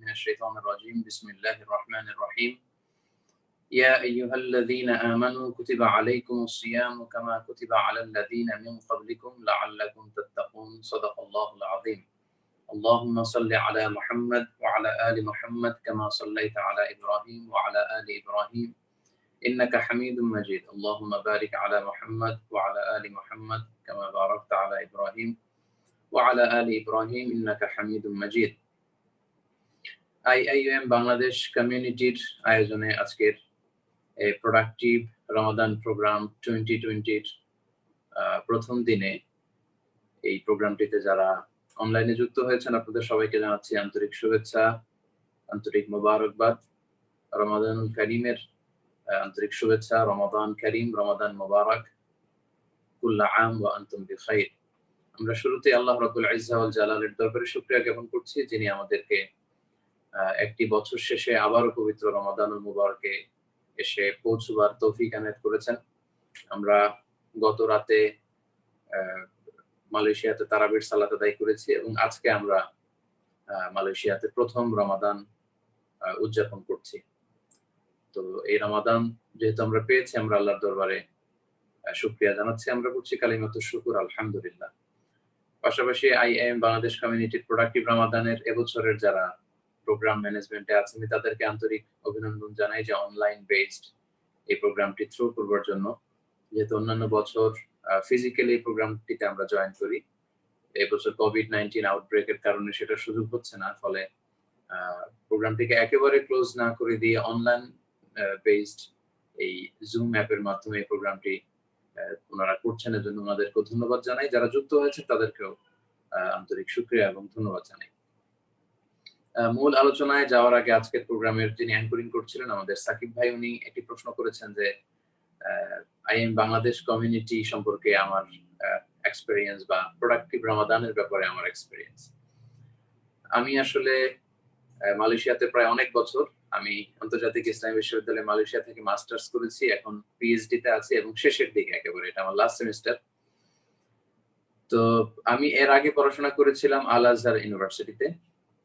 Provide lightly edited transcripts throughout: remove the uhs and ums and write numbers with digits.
من الشيطان الرجيم بسم الله الرحمن الرحيم يا أيها الذين آمنوا كتب عليكم الصيام كما كتب على الذين من قبلكم لعلكم تتقون صدق الله العظيم اللهم صل على محمد وعلى آل محمد كما صليت على إبراهيم وعلى آل إبراهيم إنك حميد مجيد اللهم بارك على محمد وعلى آل محمد كما باركت على إبراهيم وعلى آل إبراهيم إنك حميد مجيد IIM Bangladesh কমিউনিটির আয়োজনে আজকের এই প্রোডাক্টিভ রমাদান প্রোগ্রাম 2020 এর প্রথম দিনে এই প্রোগ্রামটিতে যারা অনলাইনে যুক্ত হয়েছেন আপনাদের সবাইকে জানাচ্ছি আন্তরিক শুভেচ্ছা আন্তরিক মোবারকবাদ রমাদানুল কারীমের আন্তরিক শুভেচ্ছা রমাদান কারীম রমাদান মোবারক কুল্লা আম ওয়া আনতুম বিখাইর আমরা শুরুতে আল্লাহ রাব্বুল ইজ্জা ওয়াল জালালের দরবারে শুকরিয়া জ্ঞাপন করছি যিনি আমাদেরকে একটি বছর শেষে আবারও পবিত্র রমাদানুল মুবারকে এসে পৌঁছবার তৌফিক এনায়েত করেছেন আমরা গত রাতে মালয়েশিয়াতে তারাবির সালাত আদায় করেছি এবং আজকে আমরা মালয়েশিয়াতে প্রথম রমাদান উদযাপন করছি তো এই রমাদান যেহেতু আমরা পেয়েছি আমরা আল্লাহর দরবারে শুকরিয়া জানাচ্ছি আমরা করছি কালিমাতুশ শুকর আলহামদুলিল্লাহ পাশাপাশি আইএম বাংলাদেশ কমিউনিটির প্রোডাক্টিভ রমাদানের এবছরের যারা প্রোগ্রাম ম্যানেজমেন্টে আছেন আমি তাদেরকে আন্তরিক অভিনন্দন জানাই যে অনলাইন বেসড এই প্রোগ্রামটি থ্রু করবার জন্য যেহেতু অন্যান্য বছর ফিজিক্যালি এই প্রোগ্রামটিতে আমরা জয়েন করি এবছর কোভিড-19 আউটব্রেকের কারণে সেটা সুযোগ হচ্ছে না ফলে প্রোগ্রামটিকে একেবারে ক্লোজ না করে দিয়ে অনলাইন বেসড এই জুম অ্যাপের মাধ্যমে এই প্রোগ্রামটি ওনারা করছেন এর জন্য ওনাদেরকে ধন্যবাদ জানাই যারা যুক্ত হয়েছে তাদেরকেও আন্তরিক শুকরিয়া এবং ধন্যবাদ জানাই মূল আলোচনায় যাওয়ার আগে আজকের প্রোগ্রামের যিনি অ্যাঙ্করিং করছিলেন আমাদের সাকিব ভাই উনি একটি প্রশ্ন করেছেন যে আইএম বাংলাদেশ কমিউনিটি সম্পর্কে আমার এক্সপেরিয়েন্স বা প্রোডাক্টিভ রমাদানের ব্যাপারে আমার এক্সপেরিয়েন্স আমি আসলে মালয়েশিয়াতে প্রায় অনেক বছর আমি আন্তর্জাতিক ইসলামী বিশ্ববিদ্যালয়ে মালয়েশিয়া থেকে মাস্টার্স করেছি এখন পিএইচডি তে আছি এবং শেষের দিকে একেবারে এটা আমার লাস্ট সেমিস্টার তো আমি এর আগে পড়াশোনা করেছিলাম আল আজহার ইউনিভার্সিটিতে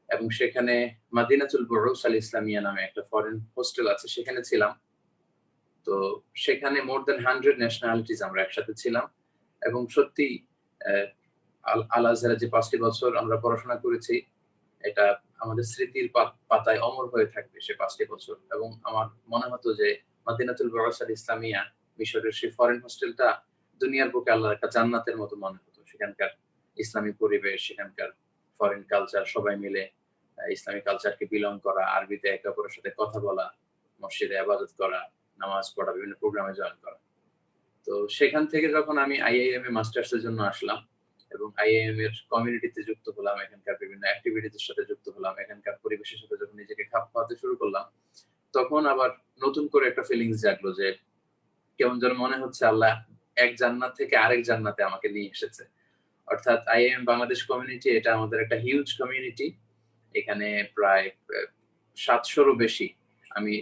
এবং সেখানে মাদিনাতুল বুরুস আল ইসলামিয়া নামে একটা ফরেন হোস্টেল আছে সেখানে ছিলাম তো সেখানে মোর দ্যান 100 ন্যাশনালিটিজ আমরা একসাথে ছিলাম এবং সত্যি আল আজহারে যে 5টি বছর আমরা পড়াশোনা করেছি এটা আমাদের স্মৃতির পাতায় অমর হয়ে থাকবে সে 5টি বছর এবং আমার মনে হতো যে মাদিনাতুল বুরুস আল ইসলামিয়া মিশরের সেই ফরেন হোস্টেলটা দুনিয়ার বুকে আল্লাহর একটা জান্নাতের মতো মনে হতো সেখানকার ইসলামী পরিবেশ সেখানকার ফরেন কালচার সবাই মিলে ইসলামিক কালচারকে বিলং করা আরবিতে একে অপরের সাথে কথা বলা মসজিদে ইবাদত করা নামাজ পড়া বিভিন্ন প্রোগ্রামে জয়েন করা তো সেখান থেকে যখন আমি আইআইএম এ মাস্টার্সের জন্য আসলাম এবং আইআইএম এর কমিউনিটিতে যুক্ত হলাম এখানকার বিভিন্ন অ্যাক্টিভিটির সাথে যুক্ত হলাম এখানকার পরিবেশের সাথে যখন নিজেকে খাপ খাওয়াতে শুরু করলাম তখন আবার নতুন করে একটা ফিলিংস জাগলো যে কেমন যেন মনে হচ্ছে আল্লাহ এক জান্নাত থেকে আরেক জান্নাতে আমাকে নিয়ে এসেছে অর্থাৎ আইএম বাংলাদেশ কমিউনিটি এটা আমাদের একটা হিউজ কমিউনিটি এখানে প্রায় 700-রও বেশি আমি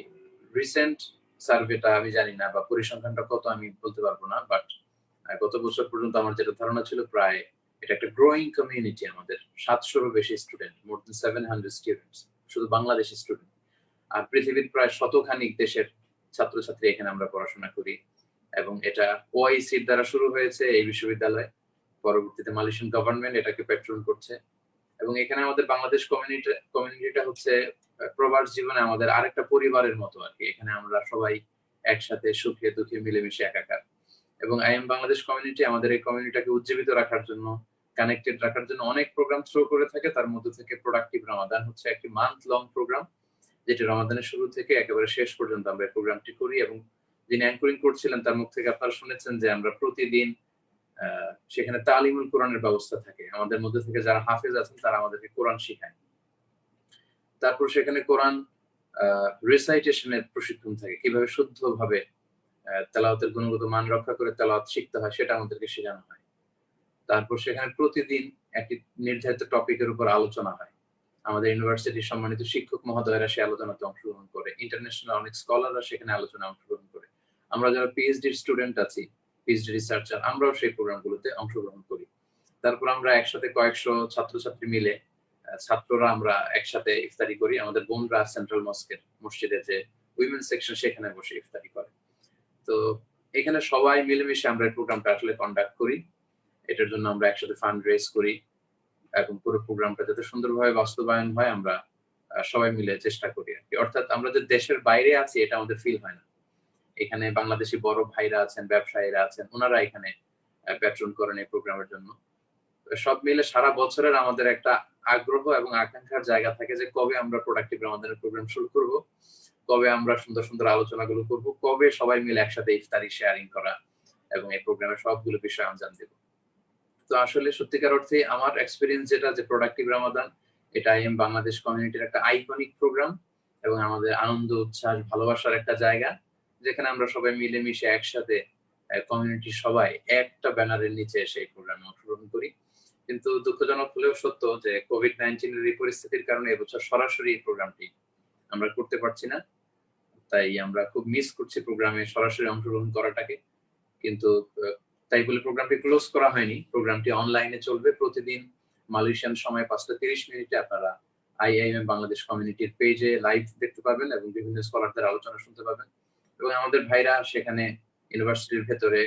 রিসেন্ট সার্ভেটা আমি জানি না বা পরিসংখ্যানটা কত আমি বলতে পারবো না বাট গত বছর পর্যন্ত আমার যেটা ধারণা ছিল প্রায় এটা একটা গ্রোয়িং কমিউনিটি আমাদের 700-রও বেশি স্টুডেন্ট মোর দ্যান 700 স্টুডেন্টস শুধু বাংলাদেশি স্টুডেন্ট আর পৃথিবীর প্রায় শতখানিক দেশের ছাত্রছাত্রী এখানে আমরা পড়াশোনা করি এবং এটা ওআইসির দ্বারা শুরু হয়েছে এই বিশ্ববিদ্যালয় পরবর্তীতে মালয়েশিয়ান গভর্নমেন্ট এটাকে পেট্রন করছে এবং এখানে আমাদের বাংলাদেশ কমিউনিটিটা হচ্ছে প্রবাস জীবনে আমাদের আরেকটা পরিবারের মতো আর কি এখানে আমরা সবাই একসাথে সুখে দুঃখে মিলেমিশে একাকার এবং আইএম বাংলাদেশ কমিউনিটি আমাদের এই কমিউনিটিটাকে উজ্জীবিত রাখার জন্য কানেক্টেড রাখার জন্য অনেক প্রোগ্রাম থ্রো করে থাকে তার মধ্যে থেকে প্রোডাক্টিভ রমাদান হচ্ছে একটি মান্থ লং প্রোগ্রাম যেটি রমাদানের শুরু থেকে একেবারে শেষ পর্যন্ত আমরা এই প্রোগ্রামটি করি এবং যিনি অ্যাঙ্করিং করছিলেন তার মুখ থেকে আপনারা শুনেছেন যে আমরা প্রতিদিন সেখানে তালিমুল কোরআনের ব্যবস্থা থাকে আমাদের মধ্যে থেকে যারা হাফেজ আছেন তারা আমাদেরকে কোরআন শেখায় তারপর সেখানে কোরআন রিসাইটেশনের প্রশিক্ষণ থাকে কিভাবে শুদ্ধভাবে তেলাওয়াতের গুণগত মান রক্ষা করে তেলাওয়াত শিখতে হয় সেটা আমাদেরকে শেখানো হয় তারপর সেখানে প্রতিদিন একটি নির্ধারিত টপিকের উপর আলোচনা হয় আমাদের ইউনিভার্সিটির সম্মানিত শিক্ষক মহোদয়রা সেই আলোচনাতে অংশগ্রহণ করে ইন্টারন্যাশনাল অনেক স্কলাররা সেখানে আলোচনায় অংশগ্রহণ করে আমরা যারা পিএইচডি স্টুডেন্ট আছি পিএইচডি রিসার্চার আমরাও সেই প্রোগ্রামগুলোতে অংশগ্রহণ করি তারপর আমরা একসাথে কয়েকশো ছাত্রছাত্রী মিলে ছাত্ররা আমরা একসাথে ইফতারি করি। আমাদের বোনরা সেন্ট্রাল মস্কের মসজিদে যে উইমেন সেকশন সেখানে বসে ইফতারি করে। তো এখানে সবাই মিলেমিশে আমরা এই প্রোগ্রামটা আসলে কন্ডাক্ট করি। এটার জন্য আমরা একসাথে ফান্ড রেজ করি এবং পুরো প্রোগ্রামটা যাতে সুন্দরভাবে বাস্তবায়ন হয় আমরা সবাই মিলে চেষ্টা করি আরকি। অর্থাৎ আমরা যে দেশের বাইরে আছি এটা আমাদের ফিল হয় না। এখানে বাংলাদেশী বড় ভাইরা আছেন, ব্যবসায়ীরা আছেন, ওনারা এখানে প্যাট্রন করেন এই প্রোগ্রামের জন্য। সব মিলে সারা বছরের আমাদের একটা আগ্রহ এবং আকাঙ্ক্ষার জায়গা থাকে যে কবে আমরা প্রোডাক্টিভ রামাদানের প্রোগ্রাম শুরু করব, কবে আমরা সুন্দর সুন্দর আলোচনাগুলো করব, কবে সবাই মিলে একসাথে ইফতারি শেয়ারিং করা এবং এই প্রোগ্রামের সবগুলো বিষয় আঞ্জাম দেব। তো আসলে সত্যিকার অর্থে আমার এক্সপেরিয়েন্স যেটা যে প্রোডাক্টিভ রামাদান এটা আইএম বাংলাদেশ কমিউনিটির একটা আইকনিক প্রোগ্রাম এবং আমাদের আনন্দ উচ্ছ্বাস ভালোবাসার একটা জায়গা যেখানে আমরা সবাই মিলেমিশে একসাথে কমিউনিটির সবাই একটা ব্যানারের নিচে এসে এই প্রোগ্রামে অংশগ্রহণ করি। কিন্তু দুঃখজনক হলেও সত্য যে কোভিড-19 এর এই পরিস্থিতির কারণে এবছর সরাসরি এই প্রোগ্রামটি আমরা করতে পারছি না। তাই আমরা খুব মিস করছি প্রোগ্রামে সরাসরি অংশগ্রহণ করাটাকে। কিন্তু তাই বলে প্রোগ্রামটি ক্লোজ করা হয়নি। প্রোগ্রামটি অনলাইনে চলবে প্রতিদিন মালয়েশিয়ান সময় 5:30 মিনিটে আপনারা আইআইএম বাংলাদেশ কমিউনিটির পেজে লাইভ দেখতে পাবেন এবং বিভিন্ন স্কলারদের আলোচনা শুনতে পাবেন। এবং আমাদের ভাইরা সেখানে ইউনিভার্সিটির ভেতরে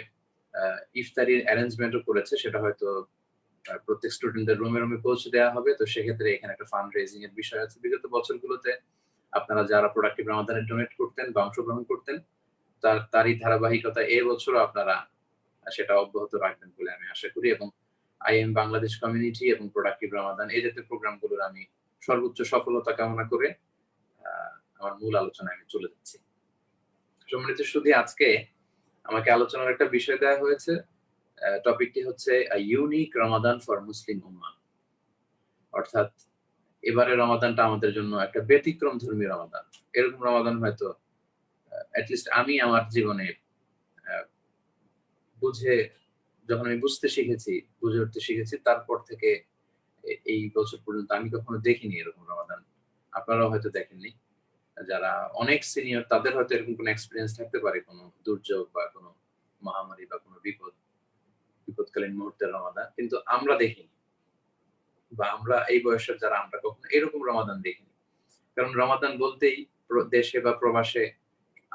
ইফতারির অ্যারেঞ্জমেন্টও করেছে, সেটা হয়তো প্রত্যেক স্টুডেন্টদের রুমে রুমে পৌঁছে দেওয়া হবে। তো সেক্ষেত্রে এখানে একটা ফান্ড রেজিং এর বিষয় আছে। বিগত বছরগুলোতে আপনারা যারা প্রোডাক্টিভ রামাদানে ডোনেট করতেন বা অংশগ্রহণ করতেন তারই ধারাবাহিকতা এবছরও আপনারা সেটা অব্যাহত রাখবেন বলে আমি আশা করি এবং আইএম বাংলাদেশ কমিউনিটি এবং প্রোডাক্টিভ রামাদান এই জাতীয় প্রোগ্রামগুলোর আমি সর্বোচ্চ সফলতা কামনা করে আমার মূল আলোচনায় আমি চলে যাচ্ছি। সম্মানিত সুধী, আজকে আমাকে আলোচনার একটা বিষয় দেওয়া হয়েছে। টপিকটি হচ্ছে ইউনিক রমাদান ফর মুসলিম উম্মাহ। অর্থাৎ এবারে রমাদানটা আমাদের জন্য একটা ব্যতিক্রম ধর্মী রমাদান। এরকম রমাদান হয়তো অ্যাটলিস্ট আমি আমার জীবনে যখন আমি বুঝতে শিখেছি, বুঝে উঠতে শিখেছি, তারপর থেকে এই বছর পর্যন্ত আমি কখনো দেখিনি এরকম রমাদান। আপনারাও হয়তো দেখেননি। যারা অনেক সিনিয়র তাদের হয়তো এরকম কোনো এক্সপেরিয়েন্স থাকতে পারে, কোনো দুর্যোগ বা কোনো মহামারী বা কোনো বিপদকালীন মুহূর্তের রমাদান, কিন্তু আমরা দেখিনি বা আমরা এই বয়সের যারা আমরা কখনো এরকম রমাদান দেখিনি। কারণ রমাদান বলতেই দেশে বা প্রবাসে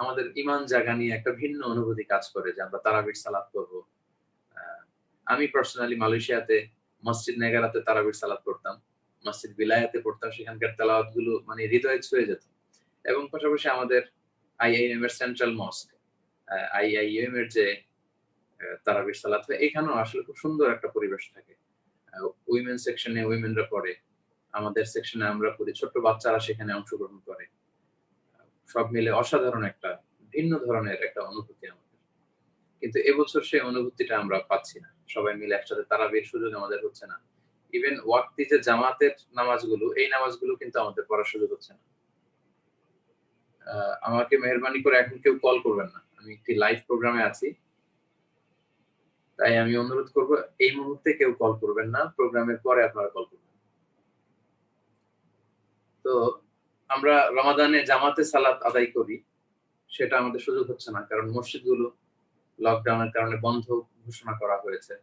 আমাদের ঈমান জাগা নিয়ে একটা ভিন্ন অনুভূতি কাজ করে যে আমরা তারাবির সালাত করব। আমি পার্সোনালি মালয়েশিয়াতে মসজিদ নেগারাতে তারাবির সালাত করতাম, মসজিদ বিলায়াতে পড়তাম, সেখানকার তেলাওয়াত গুলো মানে হৃদয়ে ছুঁয়ে যেত। এবং পাশাপাশি আমাদের আইআইএম এর সেন্ট্রাল মস্ক, আইআইএম এর যে তারাবির সালাত হয়, এখানেও আসলে খুব সুন্দর একটা পরিবেশ থাকে। উইমেন সেকশনে উইমেনরা পড়ে, আমাদের সেকশনে আমরা পড়ি, ছোট্ট বাচ্চারা সেখানে অংশগ্রহণ করে। সব মিলে অসাধারণ একটা ভিন্ন ধরনের একটা অনুভূতি আমাদের। কিন্তু এবছর সেই অনুভূতিটা আমরা পাচ্ছি না। সবাই মিলে একসাথে তারাবির সুযোগ আমাদের হচ্ছে না। ইভেন ওয়াক্তি যে জামাতের নামাজগুলো, এই নামাজগুলো কিন্তু আমাদের পড়ার সুযোগ হচ্ছে না। আমাকে মেহেরবানি করে এখন কেউ কল করবেন না, আমি একটি লাইভ প্রোগ্রামে আছি। তাই আমি অনুরোধ করব এই মুহূর্তে কেউ কল করবেন না, প্রোগ্রামের পরে আপনারা কল করবেন। তো আমরা রমাদানে জামাতে সালাত আদায় করি, সেটা আমাদের সুযোগ হচ্ছে না, কারণ মসজিদগুলো লকডাউনের কারণে বন্ধ ঘোষণা করা হয়েছে।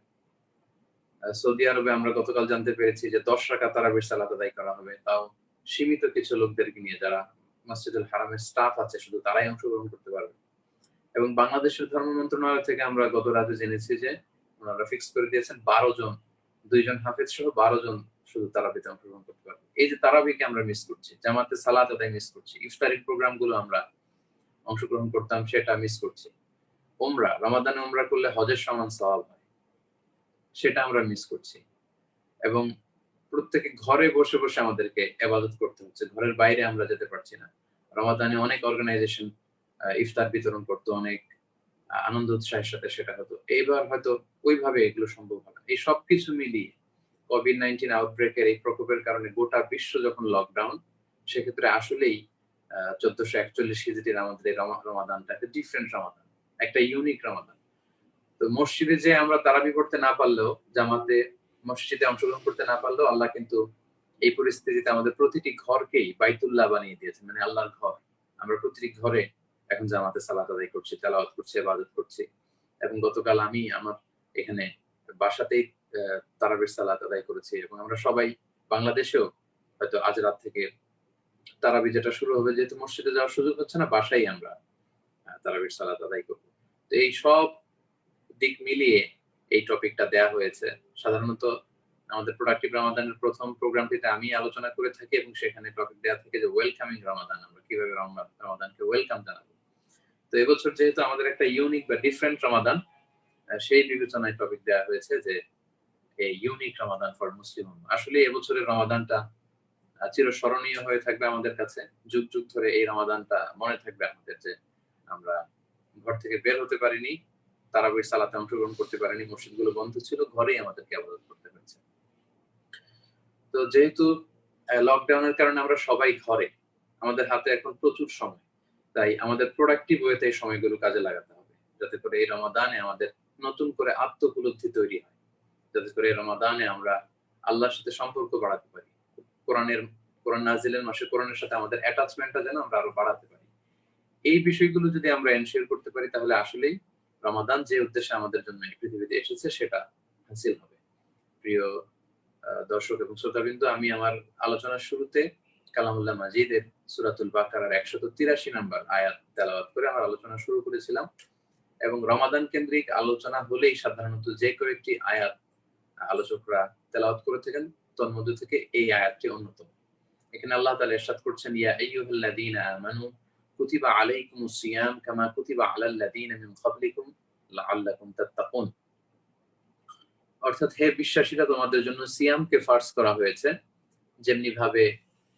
সৌদি আরবে আমরা গতকাল জানতে পেরেছি যে 10 রাকাত তারাবির সালাত আদায় করা হবে, তাও সীমিত কিছু লোকদেরকে নিয়ে, যারা মসজিদুল হারামের স্টাফ আছে শুধু তারাই অংশগ্রহণ করতে পারবে। এবং বাংলাদেশের ধর্ম মন্ত্রণালয় থেকে আমরা গত রাতে জেনেছি যে ওনারা ফিক্স করে দিয়েছেন 12 জন, 2 জন হাফেজ সহ 12 জন শুধু তারাবিতে অংশগ্রহণ করতে পারবে। এই যে তারাবিকে আমরা মিস করছি, জামাতে সালাত আদায় মিস করছি, ইফতারির প্রোগ্রামগুলো আমরা অংশগ্রহণ করতাম সেটা মিস করছি। উমরা, রমাদানে উমরা করলে হজের সমান সওয়াব হয়, সেটা আমরা মিস করছি। এবং প্রত্যেকে ঘরে বসে বসে আমাদেরকে ইবাদত করতে হচ্ছে, ঘরের বাইরে আমরা যেতে পারছি না। রমাদানে অনেক অর্গানাইজেশন ইফতার বিতরণ করতো, অনেক আনন্দ উৎসাহের সাথে সেটা হতো। এইবার হয়তো ওইভাবে এগুলো সম্ভব হবে। এই সবকিছু মিলিয়ে কোভিড-19 আউটব্রেকের এই প্রকোপের কারণে গোটা বিশ্ব যখন লকডাউন, সেক্ষেত্রে আসলেই 1441 হিজরির আমাদের এই রমাদানটা একটা ডিফারেন্ট রমাদান, একটা ইউনিক রমাদান। তো মসজিদে যে আমরা তারাবি পড়তে না পারলেও, জামাতে মসজিদে অংশগ্রহণ করতে না পারলেও, আল্লাহ কিন্তু এই পরিস্থিতিতে আমাদের প্রতিটি ঘরকেই বাইতুল্লাহ বানিয়ে দিয়েছেন, মানে আল্লাহর ঘর। আমরা প্রতিটি ঘরে এখন জামাতে সালাত আদায় করছি, তেলাওয়াত করছি, ইবাদত করছি। এবং গতকাল আমি আমার এখানে বাসাতেই তারাবির সালাত আদায় করেছি। এবং আমরা সবাই বাংলাদেশেও হয়তো আজ রাত থেকে তারাবি যেটা শুরু হবে, যেহেতু মসজিদে যাওয়ার সুযোগ হচ্ছে না, বাসায় আমরা তারাবির সালাত আদায় করব। তো এই সব দিক মিলিয়ে এই টপিকটা দেয়া হয়েছে। সাধারণত আমাদের প্রোডাক্টিভ রমাদানের প্রথম প্রোগ্রামটিতে আমি আলোচনা করে থাকি এবং সেখানে টপিক দেয়া থাকে যে ওয়েলকামিং রমাদান, আমরা কিভাবে রমাদানকে ওয়েলকাম জানাবো। তো এবছর যেহেতু আমাদের একটা ইউনিক বা ডিফারেন্ট রমাদান, সেই বিবেচনায় টপিক দেয়া হয়েছে যে এই ইউনিক রমাদান ফর মুসলিম। আসলে এবছরের রমাদানটা চিরস্মরণীয় হয়ে থাকবে আমাদের কাছে। যুগ যুগ ধরে এই রমাদানটা মনে থাকবে আমাদের, যে আমরা ঘর থেকে বের হতে পারিনি, তারাবির সালাতে অংশগ্রহণ করতে পারিনি, মসজিদগুলো বন্ধ ছিল, ঘরেই আমাদেরকে ইবাদত করতে হয়েছে। তো যেহেতু লকডাউনের কারণে আমরা সবাই ঘরে, আমাদের হাতে এখন প্রচুর সময়, তাই আমাদের প্রোডাক্টিভ ওয়েতে এই সময়গুলো কাজে লাগাতে হবে, যাতে করে এই রমাদানে আমাদের নতুন করে আত্মোপলব্ধি তৈরি হয়, যাতে করে এই রমাদানে আমরা আল্লাহর সাথে সম্পর্ক বাড়াতে পারি, কোরআন নাজিলের মাসে কোরআনের সাথে আমাদের অ্যাটাচমেন্টটা যেন আমরা আরো বাড়াতে পারি। এই বিষয়গুলো যদি আমরা এনশিওর করতে পারি, তাহলে আসলেই রমাদান যে উদ্দেশ্যে আমাদের জন্য এই পৃথিবীতে এসেছে সেটা হাসিল হবে। প্রিয় দর্শক এবং শ্রোতাবৃন্দ, আমি আমার আলোচনার শুরুতে কালামুল্লাহ মাজিদের সূরাতুল বাকারার 183 নম্বর আয়াত তেলাওয়াত করে আমার আলোচনা শুরু করেছিলাম, এবং রমাদান কেন্দ্রিক আলোচনা হলেই সাধারণত যে কয়েকটি আয়াত আলোচকরা তেলাওয়াত করে থাকেন, তন্মধ্য থেকে এই আয়াতটি অন্যতম। এখানে আল্লাহ তাআলা ইরশাদ করছেন, ইয়া আইয়ুহাল্লাযীনা আমানু কুতিবা আলাইকুমুস সিয়াম কামা কুতিবা আলাল্লাযীনা মিন ক্বাবলিকুম লাআল্লাকুম তাত্তাকুন। অর্থাৎ হে বিশ্বাসীরা, তোমাদের জন্য সিয়ামকে ফারজ করা হয়েছে যেমনি ভাবে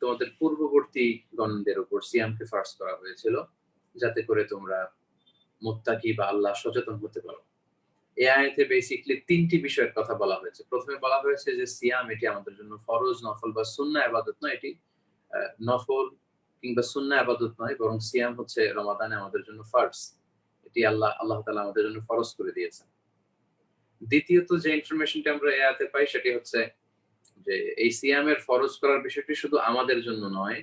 তোমাদের পূর্ববর্তী গণদের উপর সিয়ামকে ফারজ করা হয়েছিল, যাতে করে তোমরা মুত্তাকি বা আল্লাহ সচেতন হতে পারো। এই আয়াতে বেসিক্যালি তিনটি বিষয়ের কথা বলা হয়েছে। প্রথমে বলা হয়েছে যে সিয়াম এটি আমাদের জন্য ফরজ, নফল বা সুন্নাহ ইবাদত নয়, এটি নফল কিংবা সুন্নাহ ইবাদত নয়, বরং সিয়াম হচ্ছে রমাদানে আমাদের জন্য ফরজ, এটি আল্লাহ তাআলা আমাদের জন্য ফরজ করে দিয়েছেন। দ্বিতীয়ত যে ইনফরমেশনটা আমরা এই আয়াতে পাই সেটি হচ্ছে যে এই সিয়ামের ফরজ করার বিষয়টি শুধু আমাদের জন্য নয়,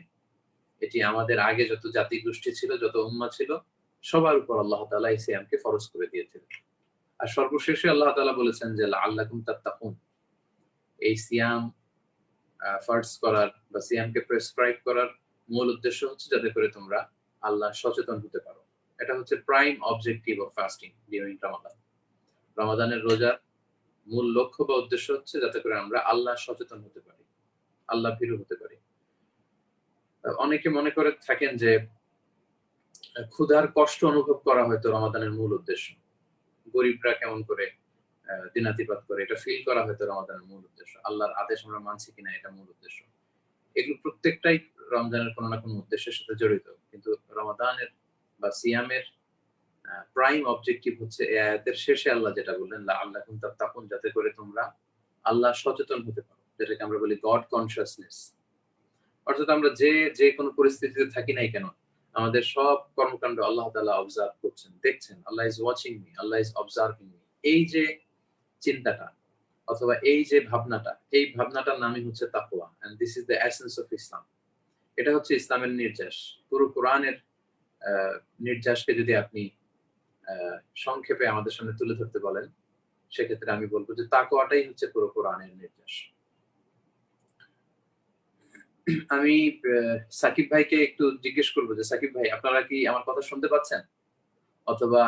এটি আমাদের আগে যত জাতি গোষ্ঠী ছিল, যত উম্মাহ ছিল, সবার উপর আল্লাহ তাআলা এই সিয়ামকে ফরজ করে দিয়েছিলেন। আর সর্বশেষে আল্লাহ তাআলা বলেছেন যে লাআল্লাকুম তাত্তাকুন। এই সিয়াম ফরজ করার বা সিয়ামকে প্রেসক্রাইব করার মূল উদ্দেশ্য হচ্ছে যাতে করে তোমরা আল্লাহ সচেতন হতে পারো। এটা হচ্ছে prime objective of fasting during Ramadan. রমাদানের রোজার মূল লক্ষ্য বা উদ্দেশ্য হচ্ছে যাতে করে আমরা আল্লাহ সচেতন হতে পারি, আল্লাহ ভীরু হতে পারি। অনেকে মনে করে থাকেন যে ক্ষুধার কষ্ট অনুভব করা হয়তো রমাদানের মূল উদ্দেশ্য, গরিবরা কেমন করে দিনাতিপাত করে এটা ফিল করা হয়তো রমাদানের মূল উদ্দেশ্য, আল্লাহর আদেশ আমরা মানছি কিনা এটা মূল উদ্দেশ্য। এগুলো প্রত্যেকটাই রমজানের কোনো না কোনো উদ্দেশ্যের সাথে জড়িত, কিন্তু রমাদানের বা সিয়ামের প্রাইম অবজেক্টিভ হচ্ছে এই আয়াতের শেষে আল্লাহ যেটা বললেন লাআল্লাকুম তাত্তাকুন, যাতে করে তোমরা আল্লাহ সচেতন হতে পারো, যেটাকে আমরা বলি গড কনসিয়াসনেস। অর্থাৎ আমরা যে কোনো পরিস্থিতিতে থাকি নাই কেন, আমাদের সব কর্মকাণ্ড আল্লাহ তাআলা অবজার্ভ করছেন, দেখছেন। Allah is watching me, Allah is observing me. এই যে চিন্তাটা অথবা এই যে ভাবনাটা, এই ভাবনাটার নামই হচ্ছে তাকওয়া, and this is the essence of Islam. এটা হচ্ছে ইসলামের নির্যাস। পুরো কোরআনের নির্যাসকে যদি আপনি সংক্ষেপে আমাদের সামনে তুলে ধরতে বলেন, সেক্ষেত্রে আমি বলবো যে তাকওয়াটাই হচ্ছে পুরো কোরআনের নির্যাস। আমি সাকিব ভাইকে একটু জিজ্ঞেস করবো যে সাকিব ভাই, আপনারা কি আমার কথা শুনতে পাচ্ছেন? অথবা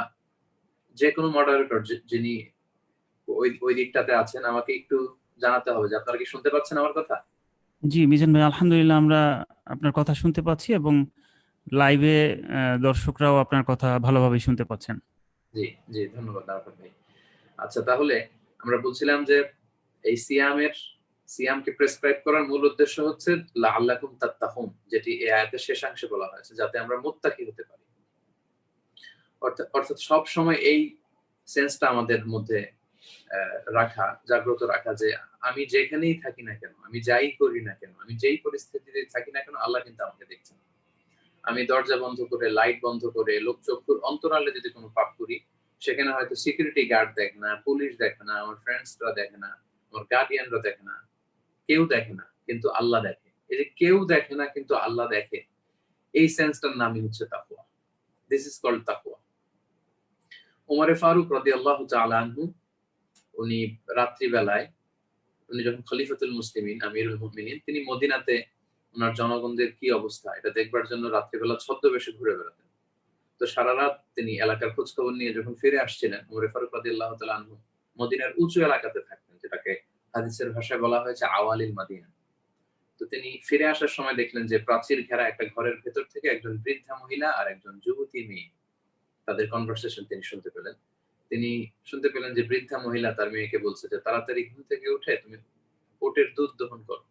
যে কোনো মডারেটর যিনি ওই দিকটাতে আছেন, আমাকে একটু জানাতে হবে যে আপনারা কি শুনতে পাচ্ছেন আমার কথা? জি মিজান ভাই, আলহামদুলিল্লাহ আমরা আপনার কথা শুনতে পাচ্ছি এবং লাইভে দর্শকরাও আপনার কথা ভালোভাবে শুনতে পাচ্ছেন। জি জি, ধন্যবাদ আরাফাত ভাই। আচ্ছা, তাহলে আমরা বলছিলাম যে এই সিয়ামকে প্রেসক্রাইব করার মূল উদ্দেশ্য হচ্ছে লাআল্লাকুম তাত্তাকুন, যেটি এই আয়াতের শেষাংশে বলা হয়েছে, যাতে আমরা মুত্তাকি হতে পারি। অর্থাৎ সব সময় এই সেন্সটা আমাদের মধ্যে রাখা, জাগ্রত রাখা, যে আমি যেখানেই থাকি না কেন, আমি যাই করি না কেন, আমি যেই পরিস্থিতিতে থাকি না কেন, আল্লাহ কিন্তু আমাকে দেখছেন। আমি দরজা বন্ধ করে, লাইট বন্ধ করে, লোকচক্ষুর অন্তরালে যদি কোনো পাপ করি, সেখানে হয়তো সিকিউরিটি গার্ড দেখে না, পুলিশ দেখে না, আমার ফ্রেন্ডসরা দেখে না, আমার গার্ডিয়ানরা দেখে না, কেউ দেখে না, কিন্তু আল্লাহ দেখে। এই যে কেউ দেখে না কিন্তু আল্লাহ দেখে, এই সেন্সটার নামই হচ্ছে তাকওয়া। দিস ইজ কল্ড তাকওয়া। ওমরে ফারুক রাদিয়াল্লাহু তাআলা আনহু, উনি রাত্রিবেলায়, উনি যখন খলিফাতুল মুসলিমিন, আমিরুল মুমিনিন, তিনি মদিনাতে ওনার জনগণদের কি অবস্থা এটা দেখবার জন্য রাত্রিবেলা ছদ্মবেশে ঘুরে বেড়াতেন। তো সারা রাত তিনি এলাকার খোঁজ খবর নিয়ে যখন ফিরে আসছিলেন, ওমর ফারুক রাদিয়াল্লাহু তাআলা আনহু মদিনার উঁচু এলাকাতে থাকতেন, যেটাকে হাদিসের ভাষায় বলা হয়েছে আওয়ালিল মাদিনা। তো তিনি ফিরে আসার সময় দেখলেন যে প্রাচীর ঘেরা একটা ঘরের ভেতর থেকে একজন বৃদ্ধা মহিলা আর একজন যুবতী মেয়ে, তাদের কনভারসেশন তিনি শুনতে পেলেন। তিনি শুনতে পেলেন যে বৃদ্ধা মহিলা তার মেয়েকে বলছে যে তাড়াতাড়ি ঘুম থেকে উঠে তুমি ওটের দুধ দহন করো,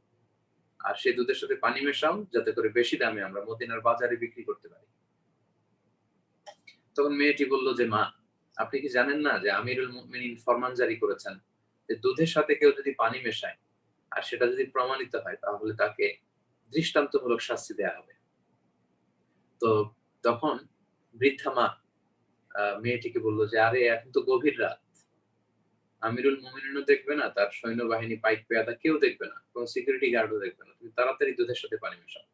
আর সেই দুধের সাথে পানি মেশাও, যাতে করে বেশি দামে আমরা মদিনার বাজারে বিক্রি করতে পারি। তখন মেয়েটি বলল যে মা, আপনি কি জানেন না যে আমিরুল মুমিনিন ফরমান জারি করেছেন যে দুধের সাথে কেউ যদি পানি মেশায় আর সেটা যদি প্রমাণিত হয় তাহলে তাকে দৃষ্টান্তমূলক শাস্তি দেয়া হবে। তো তখন বৃদ্ধা মা মেয়েটিকে বলল যে আরে এখন তো গভীর রাত, আমিরুল মুমিনিনও দেখবে না, তার সৈন্যবাহিনী পাইক পেয়াদা কেউ দেখবে না, কোন সিকিউরিটি গার্ডও দেখবে না, তুমি তাড়াতাড়ি দুধের সাথে পানি মেশাও।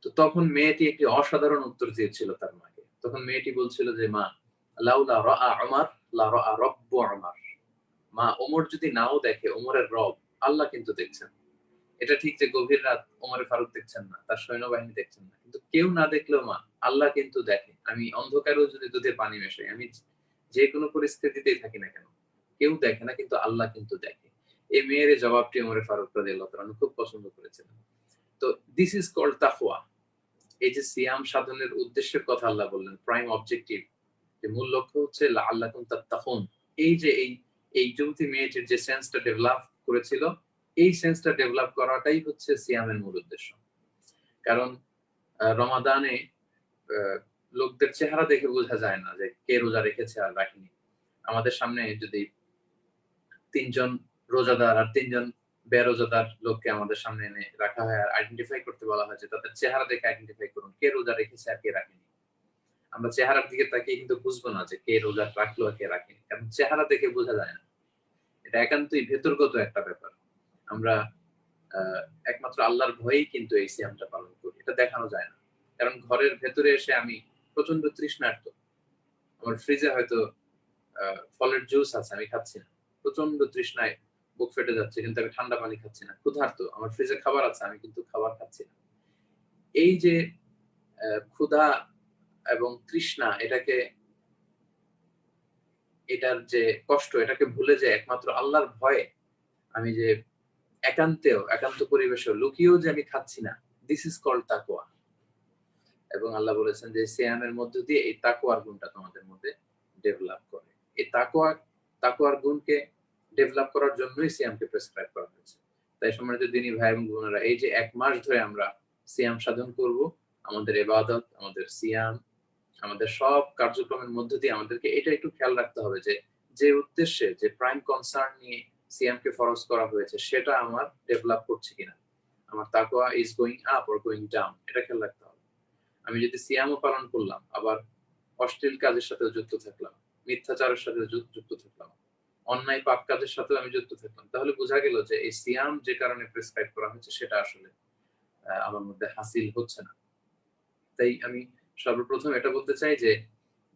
তো তখন মেয়েটি একটি অসাধারণ উত্তর দিয়েছিল তার মাকে। তখন মেয়েটি বলছিল যে মা, লাউলা রাআ উমর লা রাআ রাব্বু উমর। মা, ওমর যদি নাও দেখে, ওমরের রব আল্লাহ কিন্তু দেখছেন। এটা ঠিক যে গভীর রাত ওমরে ফারুক দেখছেন না, তার সৈন্যবাহিনী দেখছেন না, কিন্তু কেউ না দেখলেও মা, আল্লাহ কিন্তু দেখে। আমি অন্ধকারেও যদি দুধে পানি মেশাই, আমি যে কোনো পরিস্থিতিতেই থাকি না কেন, কেউ দেখে না, কিন্তু আল্লাহ কিন্তু দেখে। এই মেয়ের এই জবাবটি ওমরে ফারুক রাদিয়াল্লাহু তাআলা আনহু খুব পছন্দ করেছিলেন। তো দিস ইজ কল্ড তাকওয়া। এই যে সিয়াম সাধনের উদ্দেশ্যের কথা আল্লাহ বললেন, প্রাইম অবজেক্টিভ, যে মূল লক্ষ্য হচ্ছে লাআল্লাকুম তাত্তাকুন। এই যে এই যুবতী মেয়েটির যে সেন্সটা ডেভেলপ করেছিল, এই সেন্সটা ডেভেলপ করাটাই হচ্ছে সিয়ামের মূল উদ্দেশ্য। কারণ রমাদানে লোকদের চেহারা দেখে বোঝা যায় না যে কে রোজা রেখেছে আর রাখেনি। আমাদের সামনে যদি ৩ জন রোজাদার আর ৩ জন বেরোজাদার লোককে আমাদের সামনে এনে রাখা হয় আর আইডেন্টিফাই করতে বলা হয় যে তাদের চেহারা দেখে আইডেন্টিফাই করুন কে রোজা রেখেছে আর কে রাখেনি। আমরা চেহারার দিকে তাকিয়ে কিন্তু বুঝবো না যে কে রোজা রাখলো আর কে রাখেনি, কারণ চেহারা দেখে বোঝা যায় না। এটা একান্তই ভেতরগত একটা ব্যাপার। আমরা একমাত্র আল্লাহর ভয়েই কিন্তু এই সিয়ামটা পালন করি, এটা দেখানো যায় না। কারণ ঘরের ভেতরে এসে আমি প্রচন্ড তৃষ্ণার্ত, আমার ফ্রিজে হয়তো ফলের জুস আছে, আমি খাচ্ছি না, প্রচন্ড তৃষ্ণায় বুক ফেটে যাচ্ছে, কিন্তু আমি ঠান্ডা পানি খাচ্ছি না। ক্ষুধার্ত, আমার ফ্রিজে খাবার আছে, আমি কিন্তু খাবার খাচ্ছি না। এই যে ক্ষুধা এবং তৃষ্ণা, এটার যে কষ্ট, এটাকে ভুলে যে একমাত্র আল্লাহর ভয়ে আমি যে একান্ত পরিবেশে লুকিয়েও যে আমি খাচ্ছি না, দিস ইজ কল্ড তাকওয়া। এবং আল্লাহ বলেছেন যে সিয়ামের মধ্য দিয়ে এই তাকওয়ার গুণটা তোমাদের মধ্যে ডেভেলপ করে। এই তাকওয়ার গুণকে ডেভেলপ করার জন্যই সিয়ামকে প্রেসক্রাইব করা হয়েছে। তাই সম্মানিত দিনী ভাই এবং বোনেরা, এই যে 1 মাস ধরে আমরা সিয়াম সাধন করব, আমাদের ইবাদত, আমাদের সিয়াম, আমাদের সব কার্যক্রমের মধ্য দিয়ে আমাদেরকে এটা একটু খেয়াল রাখতে হবে যে যে উদ্দেশ্যে, যে প্রাইম কনসার্ন নিয়ে সিয়ামকে ফরজ করা হয়েছে, সেটা আমার ডেভেলপ করছে কিনা, আমার তাকওয়া is going up or going down, এটা খেয়াল রাখতে হবে। আমি যদি সিয়ামও পালন করলাম, আবার অশ্লীল কাজের সাথে যুক্ত থাকলাম, মিথ্যাচারের সাথে যুক্ত থাকলাম, অন্যায় পাপ কাজের সাথে আমি যুক্ত থাকলাম, তাহলে বোঝা গেল যে এই সিয়াম যে কারণে প্রেসক্রাইব করা হয়েছে সেটা আসলে আমার মধ্যে হাসিল হচ্ছে না। তাই আমি সর্বপ্রথম এটা বলতে চাই যে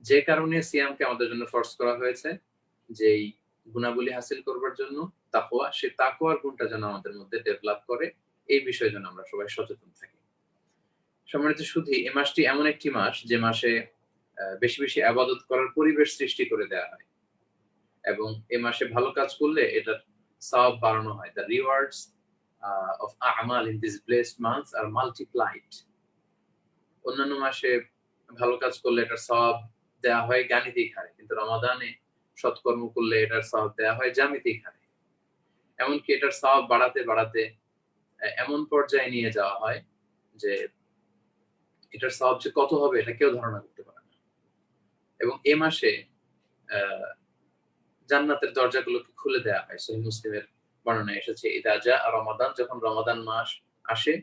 যে কারণে সিয়ামকে আমাদের জন্য ফোর্স করা হয়েছে, যেই গুণাবলী হাসিল করবার জন্য, তাকওয়া, সেই তাকওয়ার গুণটা যেন আমাদের মধ্যে ডেভেলপ করে, এই বিষয়ে যেন আমরা সবাই সচেতন থাকি। সম্মানিত সুধী, এই মাসটি এমন একটি মাস যে মাসে বেশি বেশি ইবাদত করার পরিবেশ সৃষ্টি করে দেওয়া হয়, এবং এই মাসে ভালো কাজ করলে এটার সওয়াব বাড়ানো হয়। দ্য রিওয়ার্ডস অফ আমাল in this blessed months are multiplied. অন্যান্য মাসে ভালো কাজ করলে এটার সওয়াব দেওয়া হয় গাণিতিক হারে, কিন্তু রমাদানে সৎকর্ম করলে এটার সওয়াব দেওয়া হয় জ্যামিতিক হারে। এমনকি এটার সওয়াব বাড়াতে বাড়াতে এমন পর্যায়ে নিয়ে যাওয়া হয় যে এটার সওয়াব যে কত হবে এটা কেউ ধারণা করতে পারে না। এবং এ মাসে জান্নাতের দরজাগুলোকে খুলে দেওয়া হয়। সহিহ মুসলিমের বর্ণনায় এসেছে, ইদা জাআ রমাদান, যখন রমাদান মাস আসে,